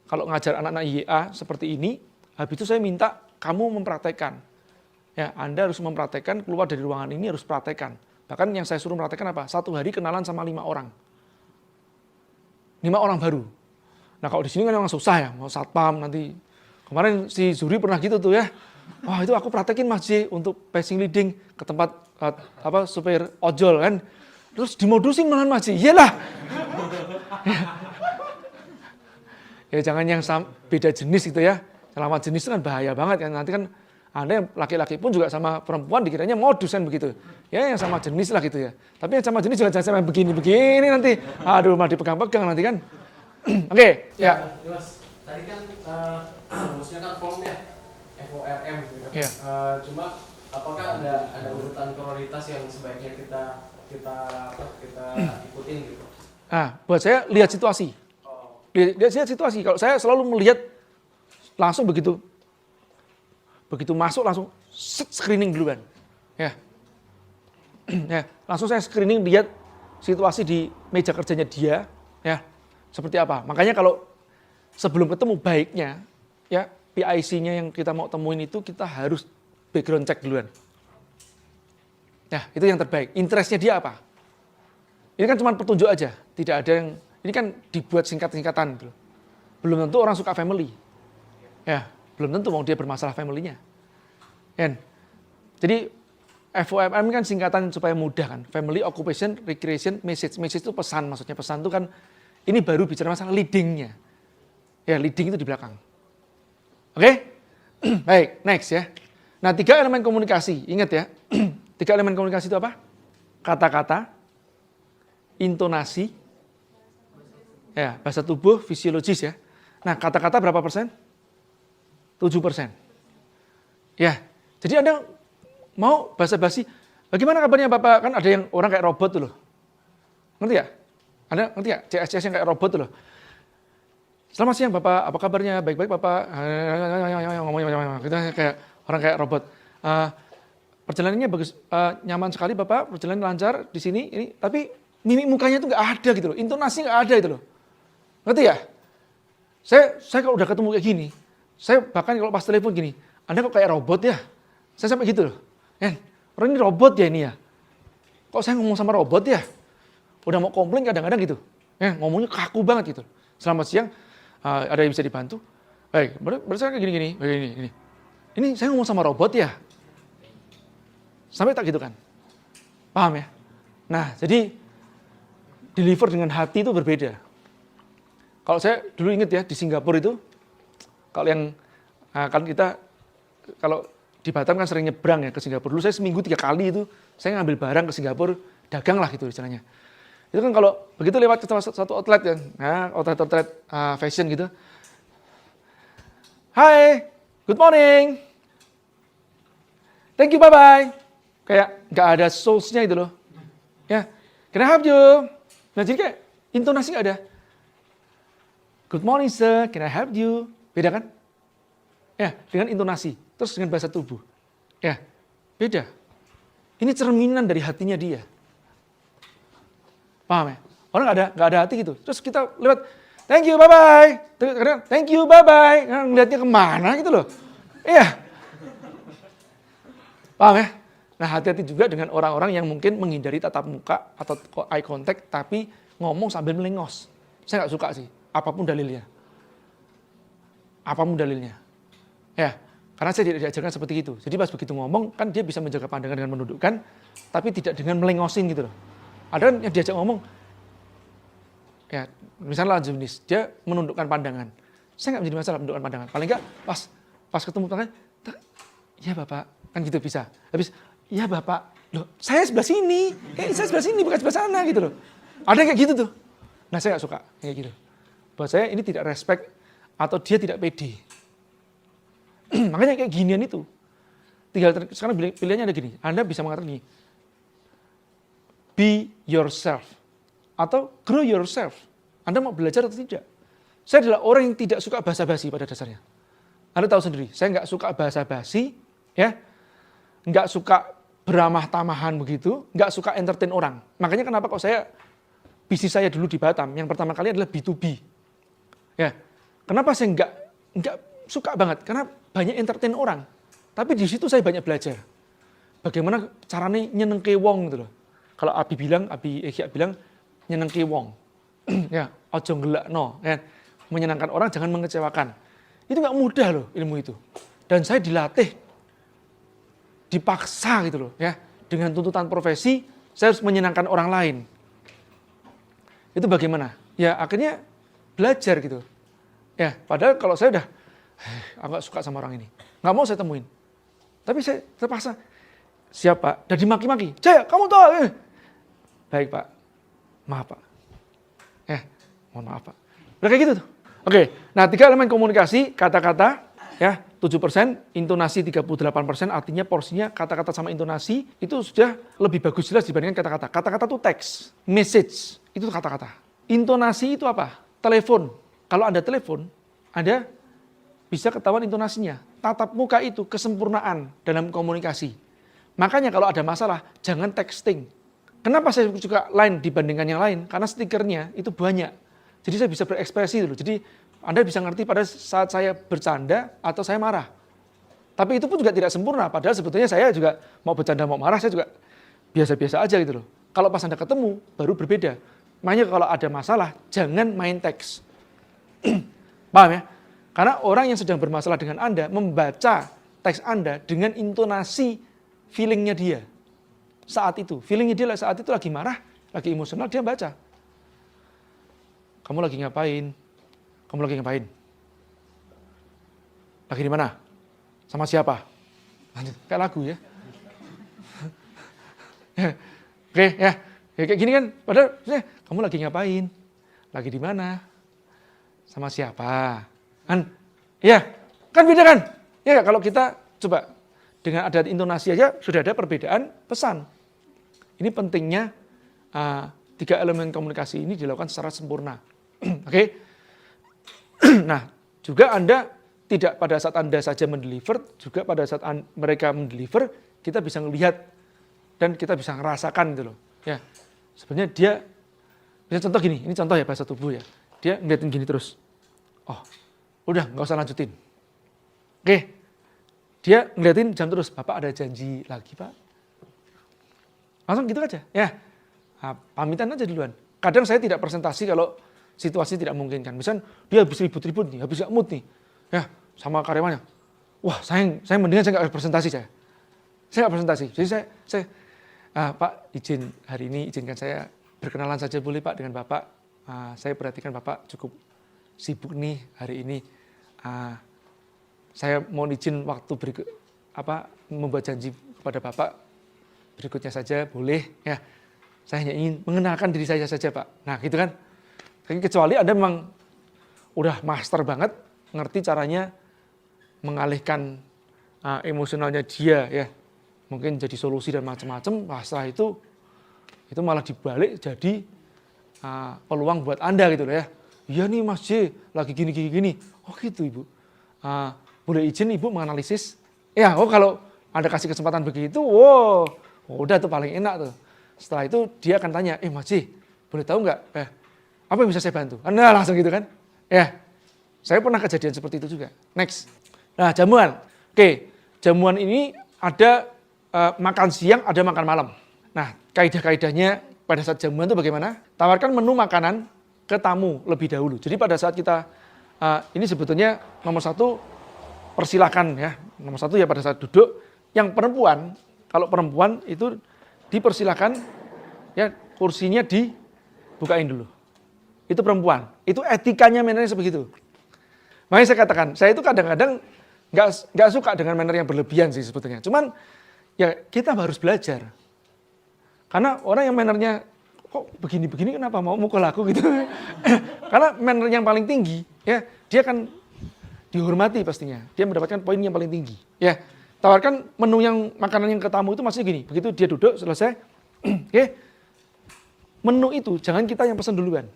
kalau ngajar anak-anak YA seperti ini, habis itu saya minta kamu mempraktekkan. Ya, Anda harus mempraktekkan, keluar dari ruangan ini harus praktekkan. Bahkan yang saya suruh mempraktekkan apa? 1 hari kenalan sama 5 orang. 5 orang baru. Nah kalau di sini kan memang susah ya, mau satpam nanti. Kemarin si Zuri pernah gitu tuh ya. Wah itu aku praktekin Mas J untuk passing leading ke tempat supir ojol kan. Terus dimodusin malahan Mas J. Iyalah. Ya jangan yang beda jenis gitu ya. Selama jenis itu kan bahaya banget kan. Nanti kan Anda yang laki-laki pun juga sama perempuan dikiranya modus kan begitu. Ya yang sama jenis lah gitu ya. Tapi yang sama jenis jangan sampai begini-begini nanti. Aduh malah dipegang-pegang nanti kan. Oke, ya. Mas, tadi kan maksudnya kan formnya FORM gitu. Iya. Cuma apakah ada urutan prioritas yang sebaiknya kita ikutin gitu? Nah, buat saya lihat situasi. Lihat situasi. Kalau saya selalu melihat langsung begitu masuk langsung screening duluan. Ya. Ya, langsung saya screening lihat situasi di meja kerjanya dia, ya. Seperti apa. Makanya kalau sebelum ketemu baiknya ya PIC-nya yang kita mau temuin itu kita harus background check duluan. Ya, itu yang terbaik. Interest-nya dia apa? Ini kan cuma petunjuk aja, tidak ada yang ini kan dibuat singkat-singkatan gitu. Belum tentu orang suka family. Ya, belum tentu mau dia bermasalah family-nya. Kan? Jadi FOMM kan singkatan supaya mudah kan. Family, occupation, recreation, message. Message itu pesan, maksudnya pesan itu kan ini baru bicara masalah leading-nya. Ya, leading itu di belakang. Oke? Baik, next ya. Nah, 3 elemen komunikasi. Ingat ya. 3 elemen komunikasi itu apa? Kata-kata, intonasi, ya, bahasa tubuh, fisiologis ya. Nah, kata-kata berapa persen? 7%. Ya, jadi Anda mau basa-basi, bagaimana kabarnya Bapak? Kan ada yang orang kayak robot tuh loh. Ngerti ya? Anda ngerti ya? CS yang kayak robot tuh loh. Selamat siang Bapak, apa kabarnya? Baik-baik Bapak. Kita kayak orang kayak robot. Perjalanannya bagus, nyaman sekali Bapak, perjalanan lancar di sini. Ini, tapi mimik mukanya tuh nggak ada gitu loh, intonasi nggak ada itu loh. Ngerti ya? Saya kalau udah ketemu kayak gini, saya bahkan kalau pas telepon gini, Anda kok kayak robot ya? Saya sampai gitu loh. Orang ini robot ya ini ya? Kok saya ngomong sama robot ya? Udah mau komplain kadang-kadang gitu. Ngomongnya kaku banget gitu. Selamat siang, ada yang bisa dibantu? Baik, berarti saya kayak gini-gini. Ini saya ngomong sama robot ya? Sampai tak gitu kan? Paham ya? Nah, jadi deliver dengan hati itu berbeda. Kalau saya dulu ingat ya, di Singapura itu, kalau yang, kan kita, kalau di Batam kan sering nyebrang ya ke Singapura. Dulu saya seminggu 3 kali itu, saya ngambil barang ke Singapura, dagang lah gitu istilahnya. Itu kan kalau begitu lewat ke satu outlet ya, outlet fashion gitu. Hai, good morning. Thank you, bye-bye. Kayak nggak ada source-nya itu loh. Ya, can I help you? Nah jadi kayak intonasi nggak ada. Good morning sir, can I help you? Beda kan? Ya, dengan intonasi. Terus dengan bahasa tubuh. Ya, beda. Ini cerminan dari hatinya dia. Paham ya? Orang nggak ada hati gitu. Terus kita lewat, thank you, bye-bye. Kadang, thank you, bye-bye. Ngeliatnya kemana gitu loh. Iya. Paham ya? Nah hati-hati juga dengan orang-orang yang mungkin menghindari tatap muka atau eye contact tapi ngomong sambil melengos. Saya nggak suka sih, apapun dalilnya. Apapun dalilnya. Ya, karena saya tidak diajarkan seperti itu. Jadi pas begitu ngomong, kan dia bisa menjaga pandangan dengan menundukkan, tapi tidak dengan melengosin gitu loh. Ada yang diajak ngomong, ya misalnya lawan jenis, dia menundukkan pandangan. Saya nggak menjadi masalah menundukkan pandangan. Paling nggak pas ketemu tangan, ya Bapak, kan gitu bisa. Habis, ya Bapak, loh saya sebelah sini, saya sebelah sini bukan sebelah sana gitu loh. Ada yang kayak gitu tuh. Nah saya nggak suka kayak gitu. Buat saya ini tidak respect atau dia tidak pede. Makanya kayak ginian itu. Tinggal sekarang pilihannya ada gini, Anda bisa mengatakan gini, be yourself atau grow yourself. Anda mau belajar atau tidak? Saya adalah orang yang tidak suka basa-basi pada dasarnya. Anda tahu sendiri, saya nggak suka basa-basi, ya, nggak suka beramah-tamahan begitu, nggak suka entertain orang. Makanya kenapa kok bisnis saya dulu di Batam, yang pertama kali adalah B2B. Ya, kenapa saya nggak suka banget? Karena banyak entertain orang. Tapi di situ saya banyak belajar. Bagaimana caranya nyenengke wong gitu loh. Kalau Abi Eki bilang nyenengke wong. Ya, ojo ngelakno, ya. Menyenangkan orang jangan mengecewakan. Itu nggak mudah loh ilmu itu. Dan saya dilatih dipaksa gitu loh ya. Dengan tuntutan profesi, saya harus menyenangkan orang lain. Itu bagaimana? Ya akhirnya belajar gitu. Ya, padahal kalau saya udah agak suka sama orang ini, nggak mau saya temuin. Tapi saya terpaksa, siap Pak, dan dimaki-maki. Jaya, kamu tahu? Baik Pak, maaf Pak. Mohon maaf Pak. Udah kayak gitu tuh. Oke, nah 3 elemen komunikasi, kata-kata, ya 7%, intonasi 38%, artinya porsinya kata-kata sama intonasi itu sudah lebih bagus jelas dibandingkan kata-kata. Kata-kata itu teks, message, itu kata-kata. Intonasi itu apa? Telepon. Kalau Anda telepon, Anda bisa ketahuan intonasinya. Tatap muka itu kesempurnaan dalam komunikasi. Makanya kalau ada masalah, jangan texting. Kenapa saya suka line dibandingkan yang lain? Karena stikernya itu banyak. Jadi saya bisa berekspresi dulu. Jadi Anda bisa ngerti pada saat saya bercanda atau saya marah. Tapi itu pun juga tidak sempurna. Padahal sebetulnya saya juga mau bercanda, mau marah, saya juga biasa-biasa aja gitu loh. Kalau pas Anda ketemu, baru berbeda. Makanya kalau ada masalah, jangan main teks. Paham ya? Karena orang yang sedang bermasalah dengan Anda, membaca teks Anda dengan intonasi feelingnya dia. Saat itu, feelingnya dia saat itu lagi marah, lagi emosional, dia baca. Kamu lagi ngapain? Kamu lagi ngapain? Lagi di mana? Sama siapa? Kayak lagu ya. Oke ya, kayak gini kan. Padahal kamu lagi ngapain? Lagi di mana? Sama siapa? Kan? Ya, kan beda kan? Ya kalau kita coba dengan ada intonasi aja sudah ada perbedaan pesan. Ini pentingnya 3 elemen komunikasi ini dilakukan secara sempurna. Oke. Nah, juga Anda tidak pada saat Anda saja mendeliver, juga pada saat mereka mendeliver, kita bisa melihat dan kita bisa ngerasakan gitu loh. Ya. Sebenarnya dia, misalnya contoh gini, ini contoh ya bahasa tubuh ya. Dia ngeliatin gini terus. Oh, udah nggak usah lanjutin. Oke. Dia ngeliatin jam terus, Bapak ada janji lagi Pak. Langsung gitu aja. Ya. Nah, pamitan aja duluan. Kadang saya tidak presentasi kalau situasi tidak memungkinkan. Misalnya dia habis ribut-ribut nih, habis gak mood nih. Ya, sama karyawannya. Wah, saya mendingan saya nggak presentasi saya. Saya nggak presentasi. Jadi saya Pak izin hari ini izinkan saya berkenalan saja boleh Pak dengan Bapak. Saya perhatikan Bapak cukup sibuk nih hari ini. Saya mau izin waktu berikut membuat janji kepada Bapak berikutnya saja boleh ya. Saya hanya ingin mengenalkan diri saya saja Pak. Nah gitu kan. Kecuali Anda memang udah master banget ngerti caranya mengalihkan emosionalnya dia ya. Mungkin jadi solusi dan macam-macam. Setelah itu malah dibalik jadi peluang buat Anda gitu loh ya. Iya nih Mas J lagi gini. Oh gitu Ibu. Boleh izin Ibu menganalisis? Ya, kalau Anda kasih kesempatan begitu, udah tuh paling enak tuh. Setelah itu dia akan tanya, Mas J, boleh tahu nggak? Apa yang bisa saya bantu? Nah langsung gitu kan. Ya, saya pernah kejadian seperti itu juga. Next. Nah jamuan. Oke, jamuan ini ada makan siang, ada makan malam. Nah kaidah-kaidahnya pada saat jamuan itu bagaimana? Tawarkan menu makanan ke tamu lebih dahulu. Jadi pada saat kita, ini sebetulnya nomor 1, persilahkan ya. Nomor 1 ya pada saat duduk. Yang perempuan, kalau perempuan itu dipersilahkan ya kursinya dibukain dulu. Itu perempuan. Itu etikanya mannernya sebegitu. Makanya saya katakan, saya itu kadang-kadang nggak suka dengan manner yang berlebihan sih sebetulnya. Cuman ya kita harus belajar. Karena orang yang mannernya kok begini-begini kenapa mau mukul aku gitu. Karena manner yang paling tinggi ya dia akan dihormati pastinya. Dia mendapatkan poin yang paling tinggi. Ya, tawarkan menu yang makanan yang ke tamu itu masih gini. Begitu dia duduk selesai, oke. Menu itu jangan kita yang pesan duluan.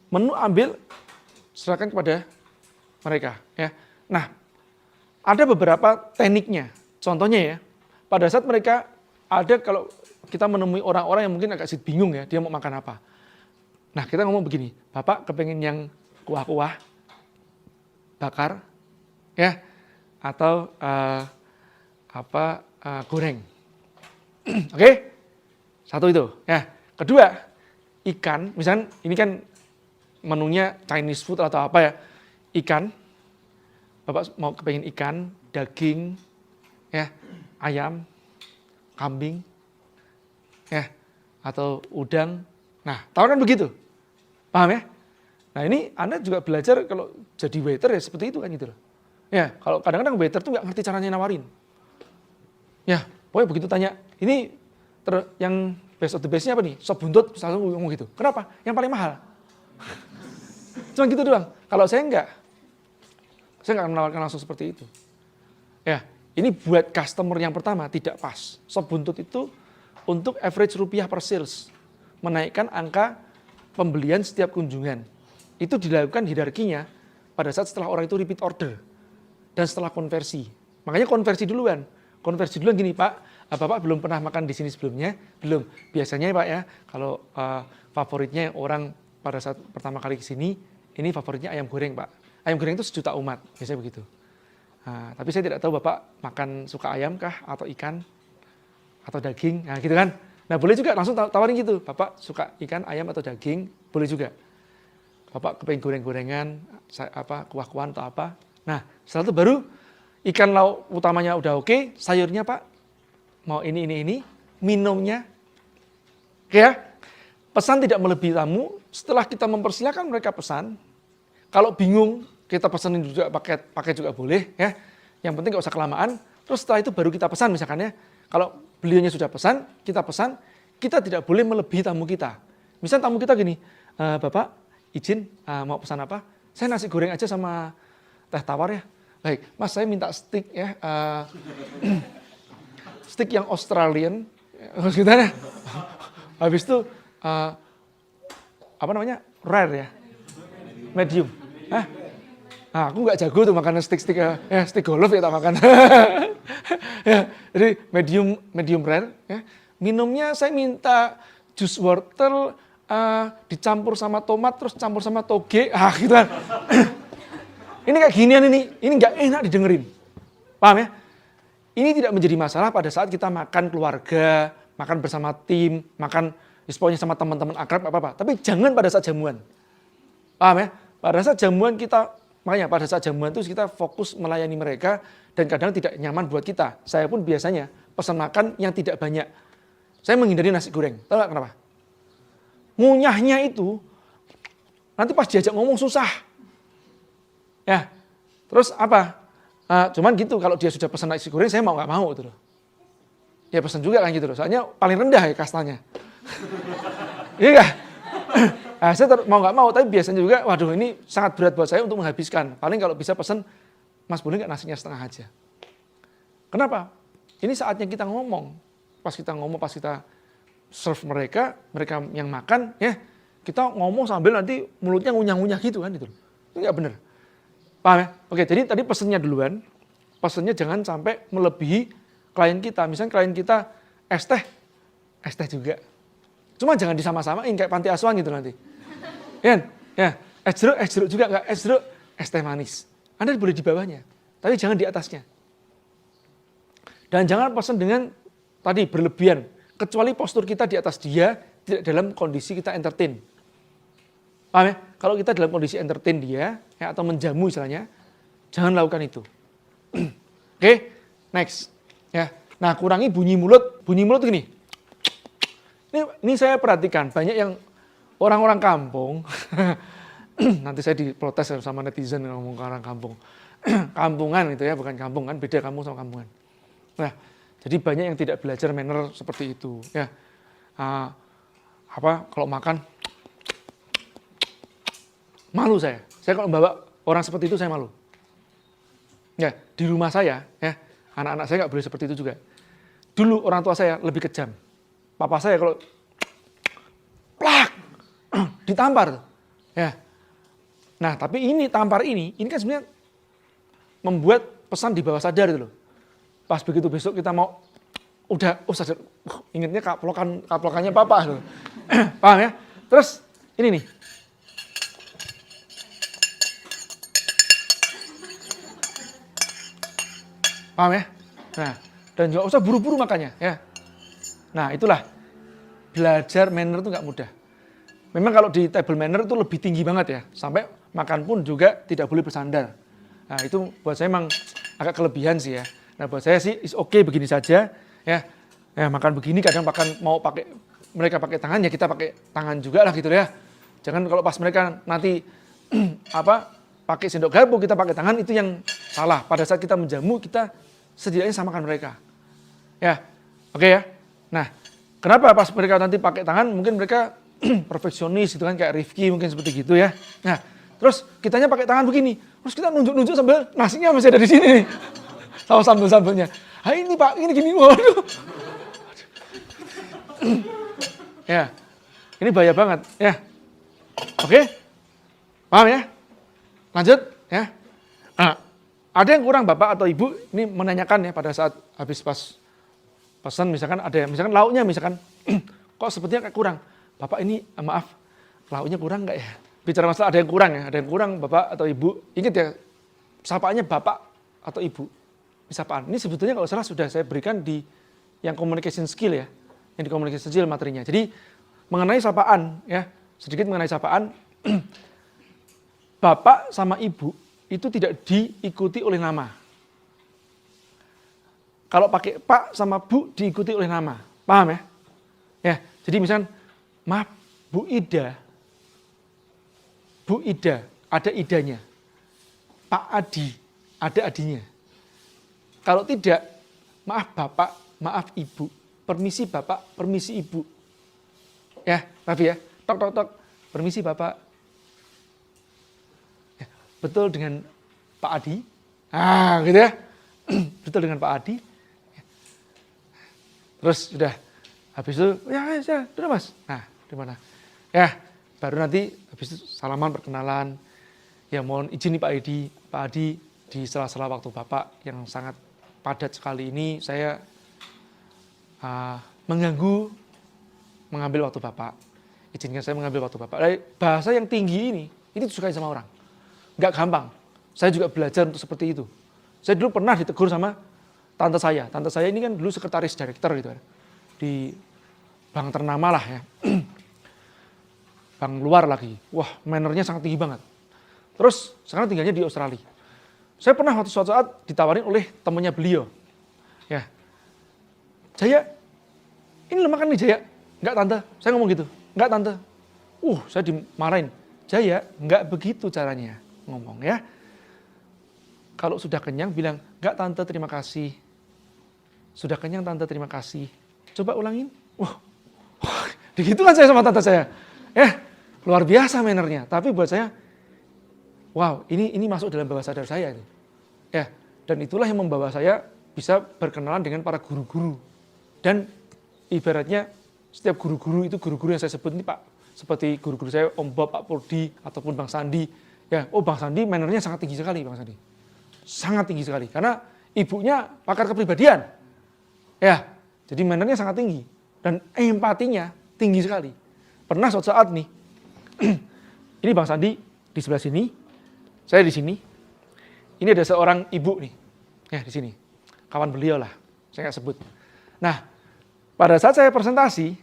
Menu ambil serahkan kepada mereka ya. Nah, ada beberapa tekniknya. Contohnya ya, pada saat mereka ada kalau kita menemui orang-orang yang mungkin agak sedikit bingung ya, dia mau makan apa. Nah, kita ngomong begini, Bapak kepengen yang kuah-kuah bakar ya atau goreng. Oke? Satu itu ya. Kedua, ikan, misalnya ini kan menunya Chinese food atau apa ya, ikan, Bapak mau kepengen ikan, daging, ya, ayam, kambing, ya, atau udang. Nah, tawarkan begitu. Paham ya? Nah ini Anda juga belajar kalau jadi waiter ya seperti itu kan gitu loh. Ya, kalau kadang-kadang waiter tuh nggak ngerti caranya nawarin. Ya, pokoknya begitu tanya, ini yang best of the bestnya apa nih? Sop buntut, selalu ngomong gitu. Kenapa? Yang paling mahal. Cuma gitu doang. Kalau saya nggak menawarkan langsung seperti itu. Ya, ini buat customer yang pertama tidak pas. Sop buntut itu untuk average rupiah per sales. Menaikkan angka pembelian setiap kunjungan. Itu dilakukan hierarkinya pada saat setelah orang itu repeat order. Dan setelah konversi. Makanya konversi duluan. Konversi duluan gini, Pak, Bapak belum pernah makan di sini sebelumnya? Belum. Biasanya Pak ya, kalau favoritnya orang pada saat pertama kali ke sini, ini favoritnya ayam goreng Pak. Ayam goreng itu sejuta umat, biasanya begitu. Nah, tapi saya tidak tahu Bapak makan suka ayam kah, atau ikan, atau daging, nah gitu kan. Nah boleh juga langsung tawarin gitu, Bapak suka ikan, ayam, atau daging, boleh juga. Bapak kepengen goreng-gorengan, kuah-kuahan atau apa. Nah setelah itu baru ikan lauk utamanya udah oke, sayurnya Pak, mau ini, minumnya. Oke ya, pesan tidak melebihi tamu, setelah kita mempersilahkan mereka pesan, kalau bingung, kita pesanin juga pakai juga boleh ya. Yang penting nggak usah kelamaan, terus setelah itu baru kita pesan misalkan ya. Kalau beliaunya sudah pesan, kita tidak boleh melebihi tamu kita. Misal tamu kita gini, Bapak izin mau pesan apa? Saya nasi goreng aja sama teh tawar ya. Baik, Mas saya minta steak ya, steak yang Australian, gimana? Habis itu rare ya, medium. Nah, aku nggak jago tuh makan steak golf ya tak makan. Ya, jadi medium rare. Ya. Minumnya saya minta jus wortel dicampur sama tomat terus campur sama toge, gitu kan. Ini kayak ginian ini nggak enak didengerin. Paham ya? Ini tidak menjadi masalah pada saat kita makan keluarga, makan bersama tim, makan pokoknya sama teman-teman akrab apa-apa. Tapi jangan pada saat jamuan. Paham ya? Pada saat jamuan itu kita fokus melayani mereka dan kadang tidak nyaman buat kita. Saya pun biasanya pesan makan yang tidak banyak. Saya menghindari nasi goreng. Tahu nggak kenapa? Ngunyahnya itu nanti pas diajak ngomong susah. Ya, terus apa? Cuman gitu kalau dia sudah pesan nasi goreng saya mau nggak mau gitu loh. Ya pesan juga kan gitu loh. Soalnya paling rendah ya kastanya. Iya nggak? Saya mau nggak mau, tapi biasanya juga, waduh ini sangat berat buat saya untuk menghabiskan. Paling kalau bisa pesan, Mas boleh nggak nasinya setengah aja. Kenapa? Ini saatnya kita ngomong. Pas kita serve mereka yang makan, ya kita ngomong sambil nanti mulutnya ngunyah-ngunyah gitu kan. Gitu. Itu nggak benar. Paham ya? Oke, jadi tadi pesennya duluan. Pesennya jangan sampai melebihi klien kita. Misalnya klien kita es teh juga. Cuma jangan disama-samain kayak panti asuhan gitu nanti. Ya, es jeruk juga enggak, es teh manis. Anda boleh di bawahnya, tapi jangan di atasnya. Dan jangan pesan dengan tadi berlebihan, kecuali postur kita di atas dia, tidak dalam kondisi kita entertain. Paham ya? Kalau kita dalam kondisi entertain dia, ya, atau menjamu istilahnya, jangan lakukan itu. Oke, next. Ya, nah kurangi bunyi mulut gini. Ini saya perhatikan, banyak yang orang-orang kampung, nanti saya diprotes sama netizen yang ngomong orang kampung. Kampungan itu ya, bukan kampung kan, beda kampung sama kampungan. Nah, jadi banyak yang tidak belajar manner seperti itu. Ya, kalau makan, malu saya. Saya kalau membawa orang seperti itu saya malu. Ya, di rumah saya, ya, anak-anak saya nggak boleh seperti itu juga. Dulu orang tua saya lebih kejam. Papa saya kalau plak ditampar, ya. Nah, tapi ini tampar ini kan sebenarnya membuat pesan di bawah sadar itu loh. Pas begitu besok kita mau sadar, ingatnya kaplokannya papa gitu. Paham ya? Terus ini nih. Paham ya? Nah, dan juga usah buru-buru makannya, ya. Nah, itulah belajar manner itu nggak mudah. Memang kalau di table manner itu lebih tinggi banget ya, sampai makan pun juga tidak boleh bersandar. Nah, itu buat saya memang agak kelebihan sih ya. Nah buat saya sih is okay begini saja ya. Ya makan begini kadang mau pakai mereka pakai tangan ya kita pakai tangan juga lah gitu ya. Jangan kalau pas mereka nanti pakai sendok garpu kita pakai tangan itu yang salah. Pada saat kita menjamu kita setidaknya samakan mereka. Ya. Oke ya. Nah, kenapa pas mereka nanti pakai tangan mungkin mereka perfeksionis gitu kan kayak Rifki mungkin seperti gitu ya. Nah, terus kitanya pakai tangan begini. Terus kita nunjuk-nunjuk sambil nasinya masih ada di sini nih. Sama sambel-sambelnya. Ah ini Pak, ini gini. Waduh. Ya. Ini bahaya banget ya. Oke. Paham ya? Lanjut ya. Nah, ada yang kurang Bapak atau Ibu ini menanyakan ya pada saat habis pas pesan misalkan ada yang misalkan lauknya misalkan kok sepertinya kayak kurang. Bapak ini maaf lauknya kurang enggak ya? Bicara masalah ada yang kurang ya, ada yang kurang Bapak atau Ibu. Ingat ya, sapaannya Bapak atau Ibu. Sapaan. Ini sebetulnya kalau salah sudah saya berikan di yang communication skill ya. Yang di communication skill materinya. Jadi mengenai sapaan ya, sedikit mengenai sapaan Bapak sama Ibu itu tidak diikuti oleh nama. Kalau pakai Pak sama Bu diikuti oleh nama. Paham ya? Ya, jadi misalnya maaf Bu Ida. Bu Ida, ada idanya. Pak Adi, ada adinya. Kalau tidak, maaf Bapak, maaf Ibu. Permisi Bapak, permisi Ibu. Ya, Raffi ya. Tok tok tok. Permisi Bapak. Ya, betul dengan Pak Adi. Ah, gitu ya. Betul dengan Pak Adi. Terus sudah habis itu ya, sudah Mas. Nah, di mana? Ya, baru nanti habis itu salaman perkenalan. Ya mohon izin nih Pak Adi di sela-sela waktu Bapak yang sangat padat sekali ini saya mengambil waktu Bapak. Izinkan saya mengambil waktu Bapak. Bahasa yang tinggi ini disukai sama orang. Enggak gampang. Saya juga belajar untuk seperti itu. Saya dulu pernah ditegur sama tante saya. Tante saya ini kan dulu sekretaris direktur gitu kan. Di bank ternama lah ya. Bank luar lagi. Wah, mannernya sangat tinggi banget. Terus sekarang tinggalnya di Australia. Saya pernah suatu saat ditawarin oleh temannya beliau. Ya. Jaya, ini lo makan nih Jaya. Enggak tante, saya ngomong gitu. Enggak tante. Saya dimarahin. Jaya, enggak begitu caranya ngomong ya. Kalau sudah kenyang bilang, enggak tante terima kasih. Sudah kenyang tante terima kasih. Coba ulangin. Begitu kan saya sama tante saya. Luar biasa mannernya. Tapi buat saya, wow, ini masuk dalam bawah sadar saya. Ya, dan itulah yang membawa saya bisa berkenalan dengan para guru-guru. Dan ibaratnya setiap guru-guru itu guru-guru yang saya sebut ini Pak, seperti guru-guru saya Om Bob, Pak Purdi, ataupun Bang Sandi. Ya, Bang Sandi mannernya sangat tinggi sekali Bang Sandi. Sangat tinggi sekali. Karena ibunya pakar kepribadian. Ya, jadi mannernya sangat tinggi. Dan empatinya tinggi sekali. Pernah suatu saat nih, ini Bang Sandi di sebelah sini, saya di sini. Ini ada seorang ibu nih, ya di sini. Kawan beliau lah, saya nggak sebut. Nah, pada saat saya presentasi,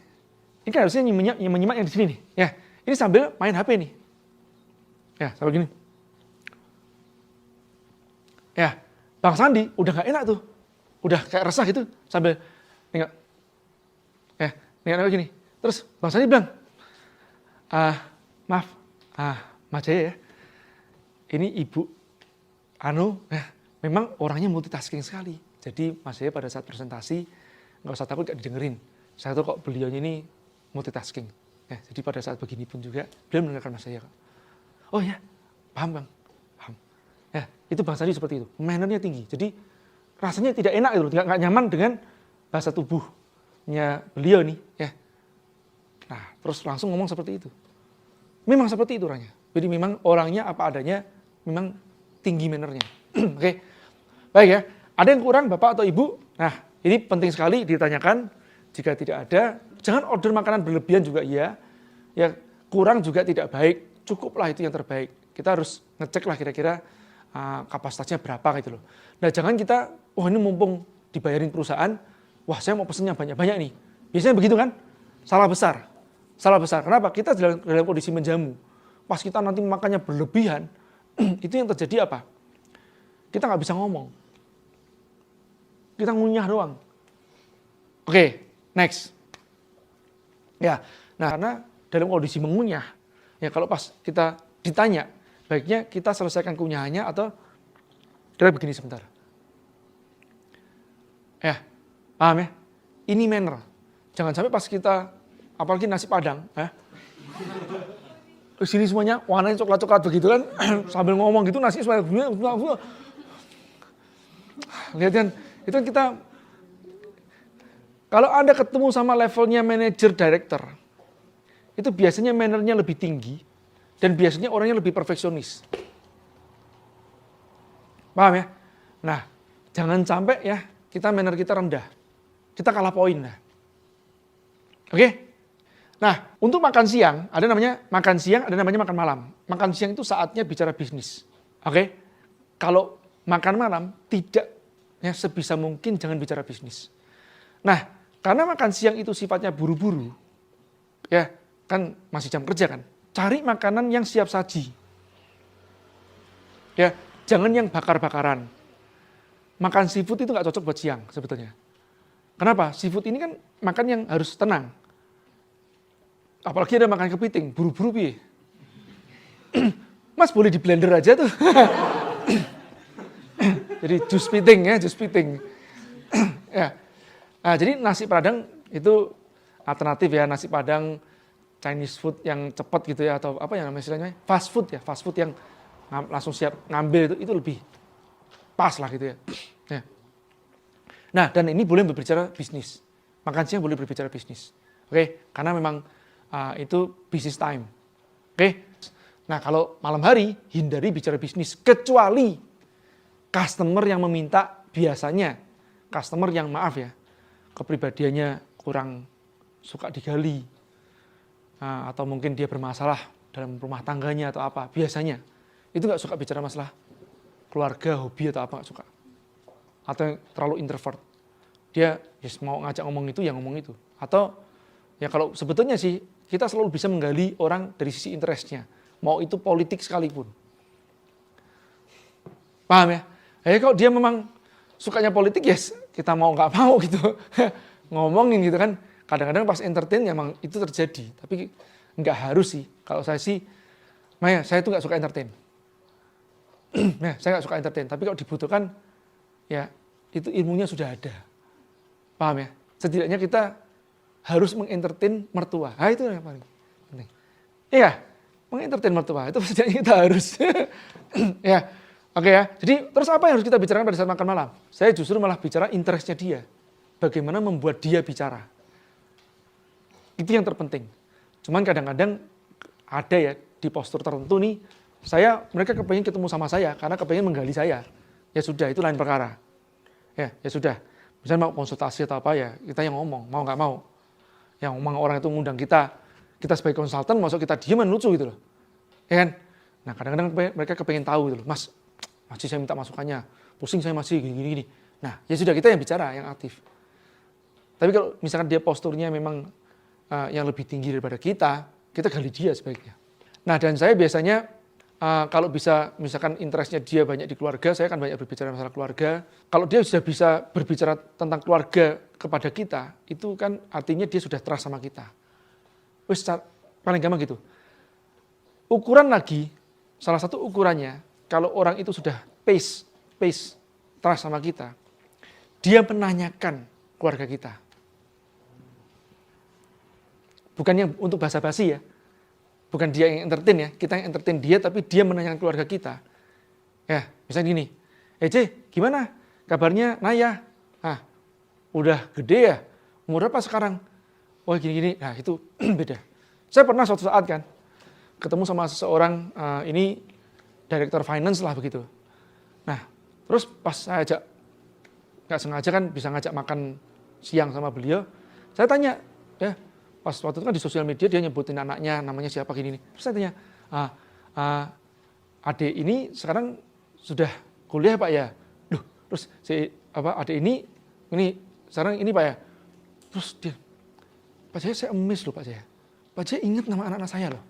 ini kan harusnya menyimak yang di sini nih. Ya, ini sambil main HP nih. Ya, sambil gini. Ya, Bang Sandi udah nggak enak tuh, udah kayak resah gitu, sambil nengok. Ya, nengok gini. Terus Bang Sandi bilang, maaf, Mas Jaya ya, ini ibu, memang orangnya multitasking sekali. Jadi Mas Jaya pada saat presentasi, nggak usah takut gak didengerin. Saya tahu kok beliaunya ini multitasking. Ya, jadi pada saat begini pun juga, beliau mendengarkan Mas Jaya. Oh ya, paham Bang, paham. Ya, itu Bang Sandi seperti itu, mannernya tinggi. Jadi rasanya tidak enak itu, nggak nyaman dengan bahasa tubuhnya beliau nih. Ya. Nah, terus langsung ngomong seperti itu. Memang seperti itu orangnya. Jadi memang orangnya apa adanya, memang tinggi mannernya. Oke, baik ya. Ada yang kurang Bapak atau Ibu? Nah, ini penting sekali ditanyakan. Jika tidak ada, jangan order makanan berlebihan juga iya. Ya, kurang juga tidak baik. Cukuplah itu yang terbaik. Kita harus ngecek lah kira-kira kapasitasnya berapa gitu loh. Nah, jangan kita, ini mumpung dibayarin perusahaan, saya mau pesennya banyak-banyak nih. Biasanya begitu kan? Salah besar. Salah besar. Kenapa? Kita dalam kondisi menjamu. Pas kita nanti makannya berlebihan, itu yang terjadi apa? Kita nggak bisa ngomong. Kita ngunyah doang. Oke, next. Ya, nah karena dalam kondisi mengunyah, ya kalau pas kita ditanya, baiknya kita selesaikan kunyahannya atau kita begini sebentar. Ya, paham ya? Ini manner. Jangan sampai pas kita, apalagi nasi Padang, ya. Sini semuanya warnanya coklat-coklat begitu kan, sambil ngomong gitu nasi supaya lihat kan, itu kan kita, kalau Anda ketemu sama levelnya manager director, itu biasanya mannernya lebih tinggi dan biasanya orangnya lebih perfeksionis. Paham ya? Nah, jangan sampai ya kita manner kita rendah, kita kalah poin lah. Oke? Nah, untuk makan siang, ada namanya makan siang, ada namanya makan malam. Makan siang itu saatnya bicara bisnis. Oke? Kalau makan malam, tidak, ya sebisa mungkin jangan bicara bisnis. Nah, karena makan siang itu sifatnya buru-buru, ya kan masih jam kerja kan, cari makanan yang siap saji. Ya, jangan yang bakar-bakaran. Makan seafood itu nggak cocok buat siang sebetulnya. Kenapa? Seafood ini kan makan yang harus tenang. Apalagi ada makan kepiting, buru-buru piye. Mas boleh di blender aja tuh. Jadi juice piting ya, juice piting. Ya. Nah, jadi nasi Padang itu alternatif ya, nasi Padang Chinese food yang cepat gitu ya, atau apa ya namanya istilahnya, fast food ya, fast food yang langsung siap ngambil itu lebih pas lah gitu ya. Ya. Nah, dan ini boleh berbicara bisnis. Makan siang boleh berbicara bisnis. Oke, karena memang itu business time. Oke. Nah, kalau malam hari hindari bicara bisnis kecuali customer yang meminta, biasanya customer yang maaf ya, kepribadiannya kurang suka digali. Atau mungkin dia bermasalah dalam rumah tangganya atau apa, biasanya itu nggak suka bicara masalah keluarga, hobi atau apa, nggak suka. Atau terlalu introvert. Dia mau ngajak ngomong itu, ya ngomong itu. Atau ya kalau sebetulnya sih kita selalu bisa menggali orang dari sisi interestnya, mau itu politik sekalipun. Paham ya? Kalau dia memang sukanya politik, yes, kita mau nggak mau gitu ngomongin gitu kan. Kadang-kadang pas entertain memang itu terjadi, tapi nggak harus sih. Kalau saya sih, saya tuh nggak suka entertain. Saya nggak suka entertain, tapi kalau dibutuhkan, ya itu ilmunya sudah ada. Paham ya? Setidaknya kita harus mengentertain mertua. Itu yang paling penting. Iya, mengentertain mertua itu setidaknya kita harus. Ya, oke ya. Jadi terus apa yang harus kita bicarakan pada saat makan malam? Saya justru malah bicara interestnya dia. Bagaimana membuat dia bicara. Itu yang terpenting. Cuman kadang-kadang ada ya di postur tertentu nih, mereka kepengen ketemu sama saya karena kepengen menggali saya. Ya sudah, itu lain perkara. Ya sudah. Misalnya mau konsultasi atau apa ya, kita yang ngomong, mau nggak mau. Yang ngomong orang itu ngundang kita sebagai konsultan, masuk kita dieman, lucu gitu loh. Ya kan? Nah kadang-kadang mereka kepengen tahu gitu loh, Mas, masih saya minta masukannya, pusing saya masih gini-gini. Nah ya sudah, kita yang bicara, yang aktif. Tapi kalau misalkan dia posturnya memang yang lebih tinggi daripada kita gali dia sebaiknya. Nah dan saya biasanya kalau bisa, misalkan interestnya dia banyak di keluarga, saya akan banyak berbicara masalah keluarga. Kalau dia sudah bisa berbicara tentang keluarga kepada kita, itu kan artinya dia sudah trust sama kita. Paling gampang gitu. Ukuran lagi, salah satu ukurannya, kalau orang itu sudah pace trust sama kita, dia menanyakan keluarga kita. Bukan yang untuk basa-basi ya. Bukan dia yang entertain ya, kita yang entertain dia, tapi dia menanyakan keluarga kita. Ya, misalnya gini, gimana kabarnya Naya? Udah gede ya? Umur berapa sekarang? Oh gini-gini, nah itu beda. Saya pernah suatu saat kan, ketemu sama seseorang, ini director finance lah begitu. Nah, terus pas saya ajak, nggak sengaja kan bisa ngajak makan siang sama beliau, saya tanya, ya, pas waktu itu kan di sosial media dia nyebutin anaknya, namanya siapa gini. Terus saya tanya, adik ini sekarang sudah kuliah Pak ya? Duh, terus adik ini sekarang ini Pak ya? Terus dia, Pak Jaya saya emis loh Pak Jaya. Pak Jaya ingat nama anak-anak saya loh.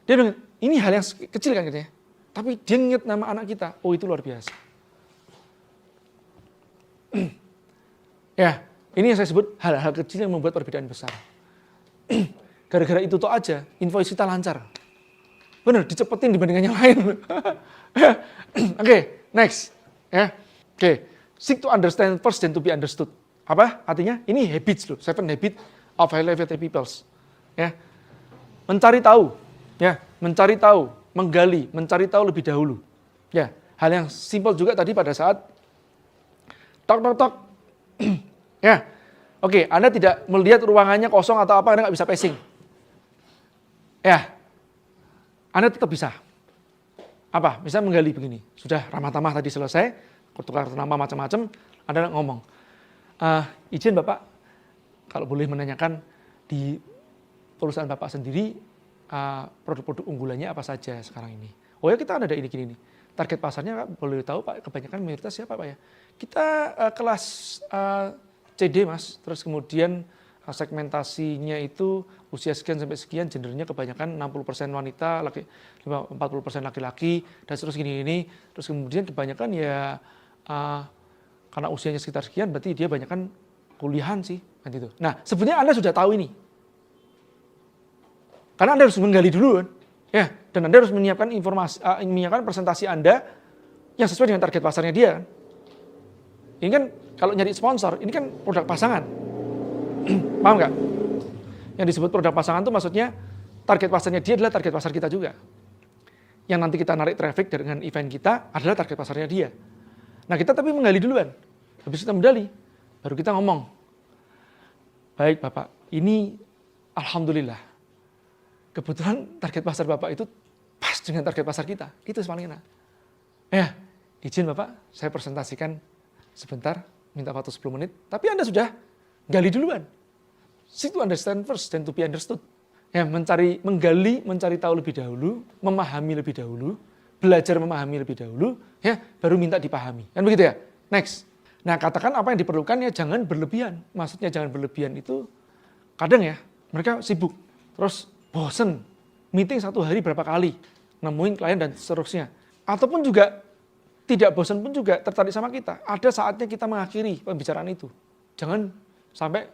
Dia bilang, ini hal yang kecil kan katanya. Tapi dia ingat nama anak kita. Oh itu luar biasa. Ya, ini yang saya sebut hal-hal kecil yang membuat perbedaan besar. Gara-gara itu tuh aja, invoice kita lancar. Bener, dicepetin dibandingkan yang lain. Oke, next. Ya, oke. Seek to understand first then to be understood. Apa artinya? Ini habits loh, 7 habit of highly effective people. Ya, mencari tahu, ya, mencari tahu, menggali, mencari tahu lebih dahulu. Ya, hal yang simpel juga tadi pada saat tok. Ya, oke, Anda tidak melihat ruangannya kosong atau apa, Anda nggak bisa pacing. Ya, Anda tetap bisa. Apa? Bisa menggali begini. Sudah ramah tamah tadi selesai, tukar nama macam-macam, Anda ngomong. Izin Bapak, kalau boleh menanyakan di perusahaan Bapak sendiri, produk-produk unggulannya apa saja sekarang ini? Oh ya, kita ada ini gini nih. Target pasarnya boleh tahu Pak, kebanyakan mayoritas siapa Pak ya? Kita kelas CD Mas, terus kemudian segmentasinya itu usia sekian sampai sekian, gendernya kebanyakan 60% wanita, 40% laki-laki, dan terus gini-gini. Terus kemudian kebanyakan ya karena usianya sekitar sekian, berarti dia banyakan kuliahan sih. Gitu. Nah, sebenarnya Anda sudah tahu ini. Karena Anda harus menggali dulu kan. Ya, dan Anda harus menyiapkan informasi, menyiapkan presentasi Anda yang sesuai dengan target pasarnya dia kan. Ini kan kalau nyari sponsor, ini kan produk pasangan. Paham nggak? Yang disebut produk pasangan itu maksudnya target pasarnya dia adalah target pasar kita juga. Yang nanti kita narik traffic dengan event kita adalah target pasarnya dia. Nah kita tapi menggali duluan. Habis kita menggali, baru kita ngomong. Baik Bapak, ini alhamdulillah. Kebetulan target pasar Bapak itu pas dengan target pasar kita. Itu paling enak. Ya, izin Bapak, saya presentasikan sebentar, minta waktu 10 menit. Tapi Anda sudah gali duluan. Seek to understand first, then to be understood. Ya, menggali, mencari tahu lebih dahulu, memahami lebih dahulu, belajar memahami lebih dahulu, ya, baru minta dipahami. Kan begitu ya? Next. Nah, katakan apa yang diperlukan ya jangan berlebihan. Maksudnya jangan berlebihan itu kadang ya, mereka sibuk. Terus bosen, meeting 1 hari berapa kali, nemuin klien dan seterusnya. Ataupun juga tidak bosan pun juga tertarik sama kita. Ada saatnya kita mengakhiri pembicaraan itu. Jangan sampai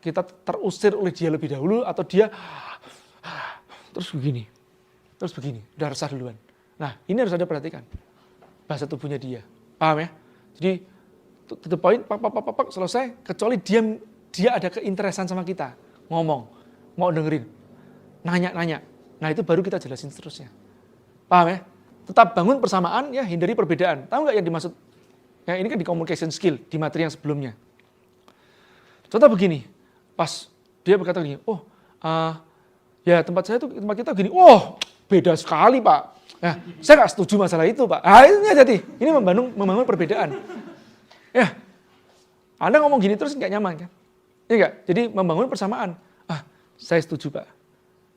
kita terusir oleh dia lebih dahulu atau dia terus begini, udah resah duluan. Nah ini harus Anda perhatikan bahasa tubuhnya dia, paham ya? Jadi to the point, pak, selesai. Kecuali dia ada keinteresan sama kita, ngomong, mau dengerin, nanya. Nah itu baru kita jelasin seterusnya, paham ya? Tetap bangun persamaan, ya hindari perbedaan. Tahu nggak yang dimaksud? Ya ini kan di communication skill di materi yang sebelumnya. Contoh begini, pas dia berkata gini, ya tempat kita gini, beda sekali Pak. Ya, saya nggak setuju masalah itu Pak. Ini jadi, ini membangun perbedaan. Ya, Anda ngomong gini terus nggak nyaman kan? Iya nggak? Jadi membangun persamaan. Saya setuju Pak.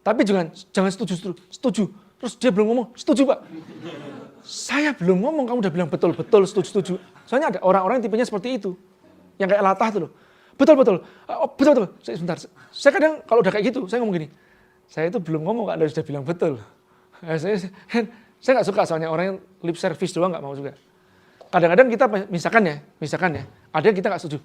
Tapi jangan setuju. Terus dia belum ngomong, setuju Pak. Saya belum ngomong, kamu udah bilang betul, setuju. Soalnya ada orang-orang yang tipenya seperti itu. Yang kayak latah tuh loh. Betul. Betul. Sebentar. Saya kadang kalau udah kayak gitu, saya ngomong gini. Saya itu belum ngomong, Anda sudah bilang betul. Saya nggak suka soalnya orang yang lip service doang nggak mau juga. Kadang-kadang kita misalkan ya, ada yang kita nggak setuju.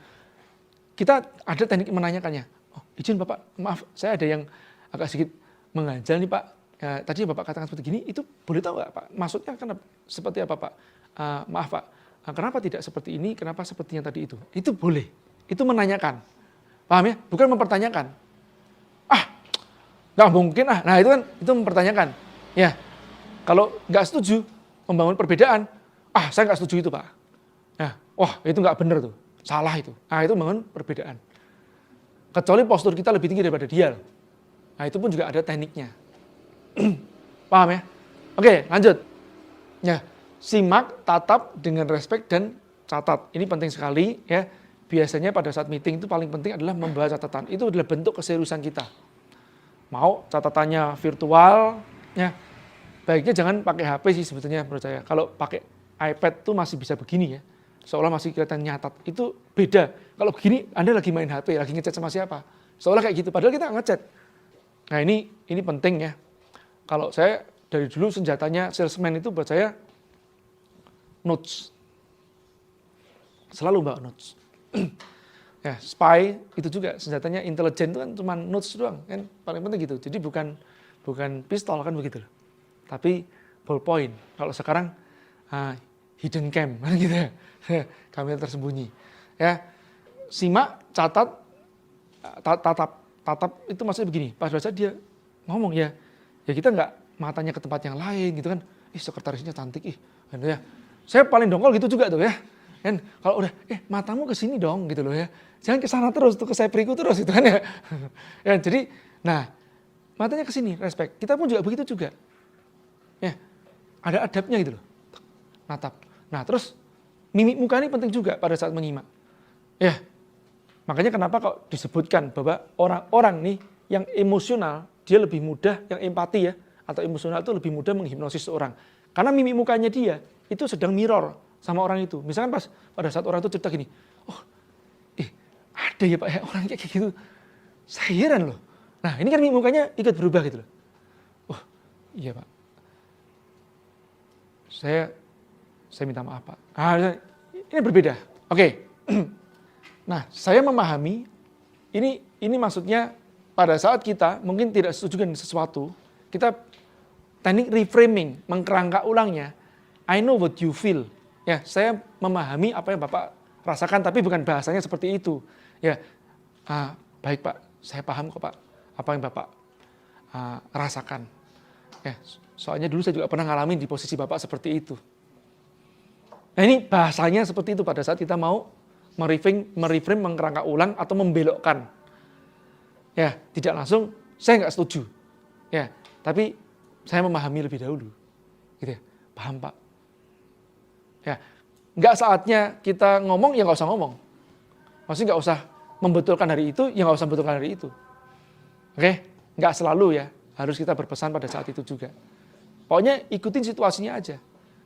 Kita ada teknik menanyakannya. Izin Bapak, maaf, saya ada yang agak sedikit mengganjal nih Pak. Ya, tadi Bapak katakan seperti gini, itu boleh tahu nggak Pak? Maksudnya kenapa, seperti apa Pak? Maaf Pak, kenapa tidak seperti ini, kenapa seperti yang tadi itu? Itu boleh, itu menanyakan. Paham ya? Bukan mempertanyakan. Nggak mungkin Nah itu kan, itu mempertanyakan. Ya, kalau nggak setuju, membangun perbedaan, saya nggak setuju itu Pak. Ya, itu nggak benar tuh, salah itu. Itu membangun perbedaan. Kecuali postur kita lebih tinggi daripada dia. Nah itu pun juga ada tekniknya. Paham ya? Oke, lanjut. Ya, simak, tatap dengan respect dan catat. Ini penting sekali ya. Biasanya pada saat meeting itu paling penting adalah membawa catatan. Itu adalah bentuk keseriusan kita. Mau catatannya virtual, ya baiknya jangan pakai HP sih sebetulnya menurut saya. Kalau pakai iPad tuh masih bisa begini ya. Seolah masih kelihatan nyatat. Itu beda. Kalau begini, Anda lagi main HP, lagi ngechat sama siapa. Seolah kayak gitu. Padahal kita ngechat. Nah ini penting ya. Kalau saya dari dulu senjatanya salesman itu buat saya notes. Selalu bawa notes. Ya, spy itu juga senjatanya intelijen itu kan cuma notes doang kan, paling penting gitu. Jadi bukan pistol kan begitu loh. Tapi ballpoint. Kalau sekarang hidden cam kan gitu ya. Kamera tersembunyi. Ya. Simak, catat, tatap itu maksudnya begini. Pas baca dia ngomong ya kita nggak matanya ke tempat yang lain gitu kan. Sekretarisnya cantik kan ya. Saya paling dongkol gitu juga tuh ya. Kan kalau udah matamu ke sini dong gitu loh ya. Jangan ke sana terus tuh, ke Sepriku terus gitu kan ya. Ya jadi matanya ke sini, respect. Kita pun juga begitu juga. Ya. Ada adabnya gitu loh. Natap. Nah, terus mimik muka ini penting juga pada saat menyimak. Ya. Makanya kenapa kok disebutkan bahwa orang-orang nih yang emosional, dia lebih mudah, yang empati ya, atau emosional itu lebih mudah menghipnosis seorang. Karena mimik mukanya dia itu sedang mirror sama orang itu. Misalkan pada saat orang itu cerita gini, ada ya Pak ya orang kayak gitu. Saya heran loh. Nah ini kan mimik mukanya ikut berubah gitu loh. Oh iya Pak. Saya minta maaf Pak. Ini berbeda. Oke. Nah saya memahami ini maksudnya pada saat kita mungkin tidak setuju dengan sesuatu, kita teknik reframing, mengkerangka ulangnya. I know what you feel. Ya, saya memahami apa yang Bapak rasakan, tapi bukan bahasanya seperti itu. Ya, baik Pak, saya paham kok Pak, apa yang Bapak rasakan. Ya, soalnya dulu saya juga pernah ngalamin di posisi Bapak seperti itu. Nah ini bahasanya seperti itu pada saat kita mau mereframe, mengkerangka ulang atau membelokkan. Ya, tidak langsung, saya nggak setuju. Ya, tapi saya memahami lebih dahulu. Gitu ya, paham Pak. Ya, nggak saatnya kita ngomong, ya nggak usah ngomong. Maksudnya nggak usah membetulkan hari itu, ya nggak usah membetulkan hari itu. Oke, nggak selalu ya, harus kita berpesan pada saat itu juga. Pokoknya ikutin situasinya aja.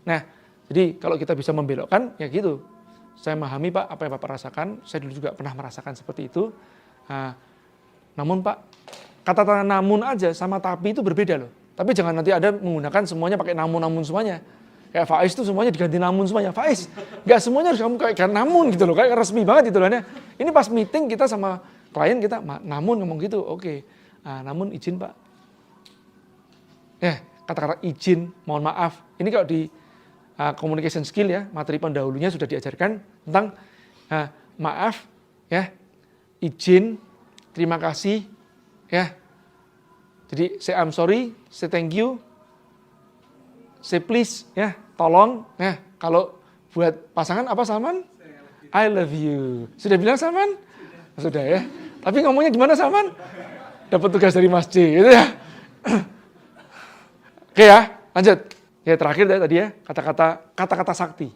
Nah, jadi kalau kita bisa membelokkan, ya gitu. Saya memahami Pak, apa yang Bapak rasakan, saya dulu juga pernah merasakan seperti itu. Namun Pak, kata-kata namun aja sama tapi itu berbeda loh. Tapi jangan nanti ada menggunakan semuanya pakai namun semuanya. Kayak Faiz itu semuanya diganti namun semuanya. Faiz, nggak semuanya harus kamu kayak namun gitu loh, kayak resmi banget gitu loh. Ini pas meeting kita sama klien kita, namun ngomong gitu, oke. Namun izin Pak. Ya, kata-kata izin, mohon maaf. Ini kalau di communication skill ya, materi pendahulunya sudah diajarkan tentang maaf, ya, izin, terima kasih, ya. Jadi say I'm sorry, say thank you, say please, ya, tolong, ya. Kalau buat pasangan apa Salman? I love you. Sudah bilang Salman? Sudah ya. Tapi ngomongnya gimana Salman? Dapat tugas dari Mas J, gitu ya. Oke ya, lanjut. Ya terakhir tadi ya, kata-kata sakti.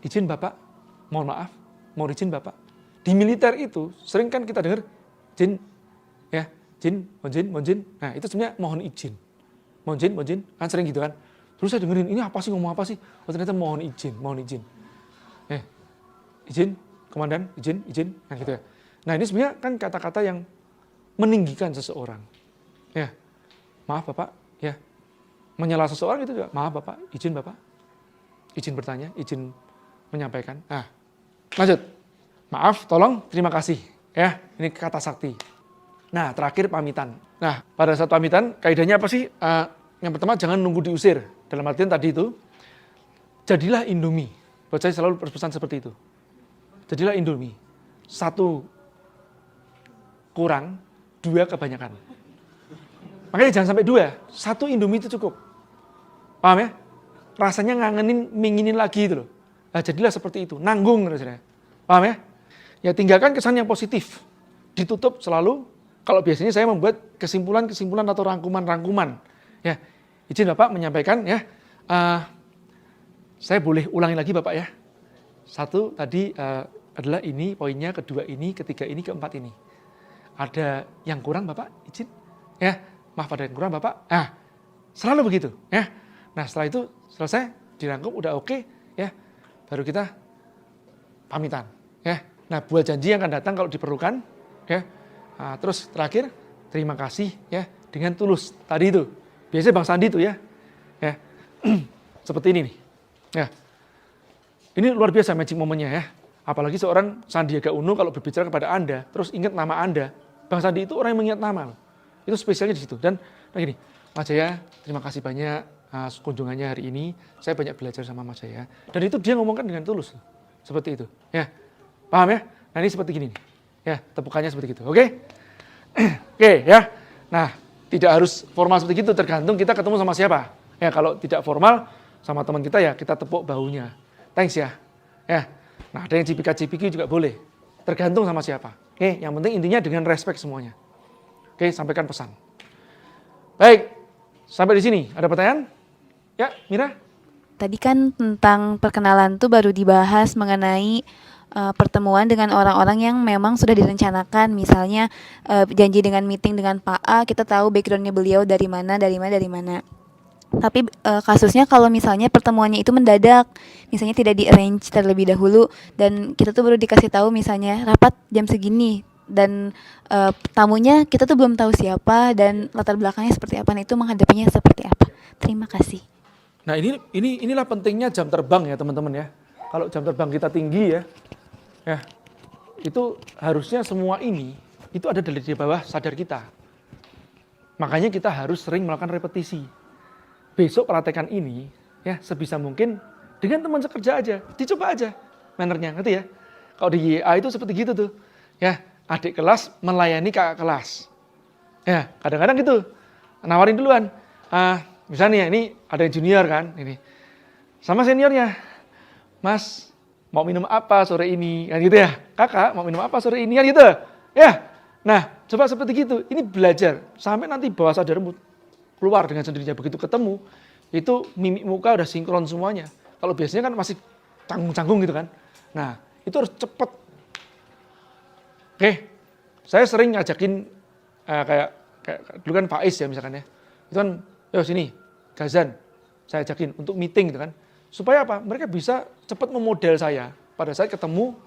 Izin Bapak, mohon maaf, mau izin Bapak. Di militer itu sering kan kita dengar izin, ya, mohon izin. Nah itu sebenarnya mohon izin, kan sering gitu kan. Terus saya dengerin ini apa sih, ngomong apa sih? Oh ternyata mohon izin. Izin, komandan, izin, nah gitu ya. Nah ini sebenarnya kan kata-kata yang meninggikan seseorang. Ya, maaf Bapak, ya. Menyela seseorang itu juga, maaf Bapak, izin bertanya, izin menyampaikan. Nah, lanjut. Maaf, tolong, terima kasih. Ya, ini kata sakti. Nah, terakhir pamitan. Nah, pada saat pamitan, kaidahnya apa sih? Yang pertama, jangan nunggu diusir. Dalam artian tadi itu, jadilah Indomie. Buat saya selalu berpesan seperti itu. Jadilah Indomie. 1 kurang, 2 kebanyakan. Makanya jangan sampai 2, 1 Indomie itu cukup. Paham ya? Rasanya ngangenin, minginin lagi itu loh. Nah, jadilah seperti itu, nanggung rasanya. Paham ya? Ya tinggalkan kesan yang positif. Ditutup selalu, kalau biasanya saya membuat kesimpulan atau rangkuman. Ya, izin Bapak menyampaikan ya. Saya boleh ulangi lagi Bapak ya. 1 tadi adalah ini poinnya, 2 ini, 3 ini, 4 ini. Ada yang kurang Bapak, izin. Ya, maaf ada yang kurang Bapak. Nah, selalu begitu ya. Nah setelah itu selesai, dirangkum udah oke, ya, baru kita pamitan, ya. Nah buat janji yang akan datang kalau diperlukan, ya. Nah, terus terakhir terima kasih, ya, dengan tulus. Tadi itu biasanya Bang Sandi itu ya, seperti ini nih, ya. Ini luar biasa magic momennya ya. Apalagi seorang Sandiaga Uno kalau berbicara kepada Anda, terus ingat nama Anda. Bang Sandi itu orang yang mengingat nama loh. Itu spesialnya di situ. Dan gini, Mas Jaya, terima kasih banyak kunjungannya hari ini. Saya banyak belajar sama Mas Jaya. Dan itu dia ngomongkan dengan tulus. Seperti itu. Ya, paham ya? Nah ini seperti gini. Ya, tepukannya seperti itu. Oke? Oke ya. Nah, tidak harus formal seperti itu. Tergantung kita ketemu sama siapa. Ya, kalau tidak formal sama teman kita ya kita tepuk bahunya. Thanks ya. Ya. Nah, ada yang cipika-cipiki juga boleh. Tergantung sama siapa. Oke, yang penting intinya dengan respect semuanya. Oke, sampaikan pesan. Baik, sampai di sini. Ada pertanyaan? Ya, Mira? Tadi kan tentang perkenalan tuh baru dibahas mengenai pertemuan dengan orang-orang yang memang sudah direncanakan. Misalnya janji dengan meeting dengan Pak A, kita tahu backgroundnya beliau dari mana. Tapi kasusnya kalau misalnya pertemuannya itu mendadak, misalnya tidak di-arrange terlebih dahulu, dan kita tuh baru dikasih tahu misalnya rapat jam segini, dan tamunya kita tuh belum tahu siapa dan latar belakangnya seperti apa, nah itu menghadapinya seperti apa. Terima kasih. Nah inilah pentingnya jam terbang ya teman-teman ya. Kalau jam terbang kita tinggi ya itu harusnya semua ini itu ada di bawah sadar kita. Makanya kita harus sering melakukan repetisi. Besok praktekan ini ya sebisa mungkin dengan teman sekerja aja, dicoba aja mannernya, ngerti ya? Kalau di YA itu seperti gitu tuh, ya adik kelas melayani kakak kelas, ya kadang-kadang gitu, nawarin duluan, misalnya ini ada yang junior kan, ini sama seniornya, Mas mau minum apa sore ini, kan gitu ya, kakak mau minum apa sore ini, kan gitu, ya. Nah coba seperti gitu, ini belajar sampai nanti bawah sadarmu keluar dengan sendirinya. Begitu ketemu, itu mimik muka udah sinkron semuanya. Kalau biasanya kan masih canggung-canggung gitu kan. Nah, itu harus cepet. Oke, saya sering ngajakin, kayak dulu kan Faiz ya misalkan ya. Itu kan, yo sini, Gazan, saya ajakin untuk meeting gitu kan. Supaya apa? Mereka bisa cepat memodel saya. Pada saat ketemu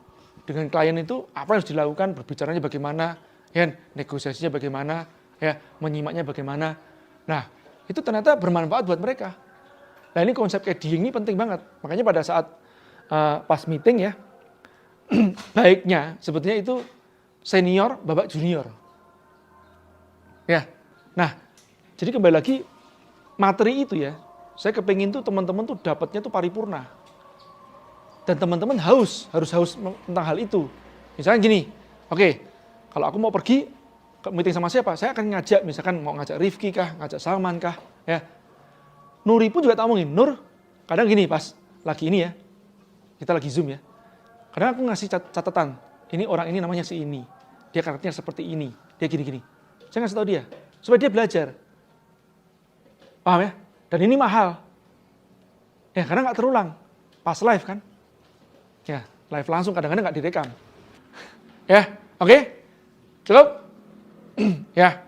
dengan klien itu, apa yang harus dilakukan, berbicaranya bagaimana, ya, negosiasinya bagaimana, ya, menyimaknya bagaimana. Nah, itu ternyata bermanfaat buat mereka. Nah, ini konsep KDing ini penting banget. Makanya pada saat pas meeting ya, baiknya sebetulnya itu senior babak junior. Ya, nah, jadi kembali lagi materi itu ya, saya kepingin tuh teman-teman tuh dapatnya tuh paripurna. Dan teman-teman harus haus tentang hal itu. Misalnya gini, oke, kalau aku mau pergi, meeting sama siapa? Saya akan ngajak, misalkan mau ngajak Rifki kah, ngajak Salman kah, ya. Nuri pun juga tak omongin. Nur, kadang gini pas lagi ini ya, kita lagi Zoom ya. Kadang aku ngasih catatan, ini orang ini namanya si ini, dia karakternya seperti ini, dia gini-gini. Saya ngasih tahu dia, supaya dia belajar. Paham ya? Dan ini mahal. Ya, karena nggak terulang. Pas live kan. Ya, live langsung kadang-kadang nggak direkam. Ya, oke? Cukup? Ya,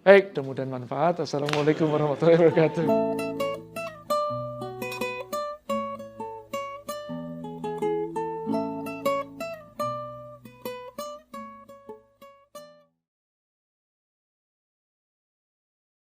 baik, mudah-mudahan manfaat. Assalamualaikum warahmatullahi wabarakatuh.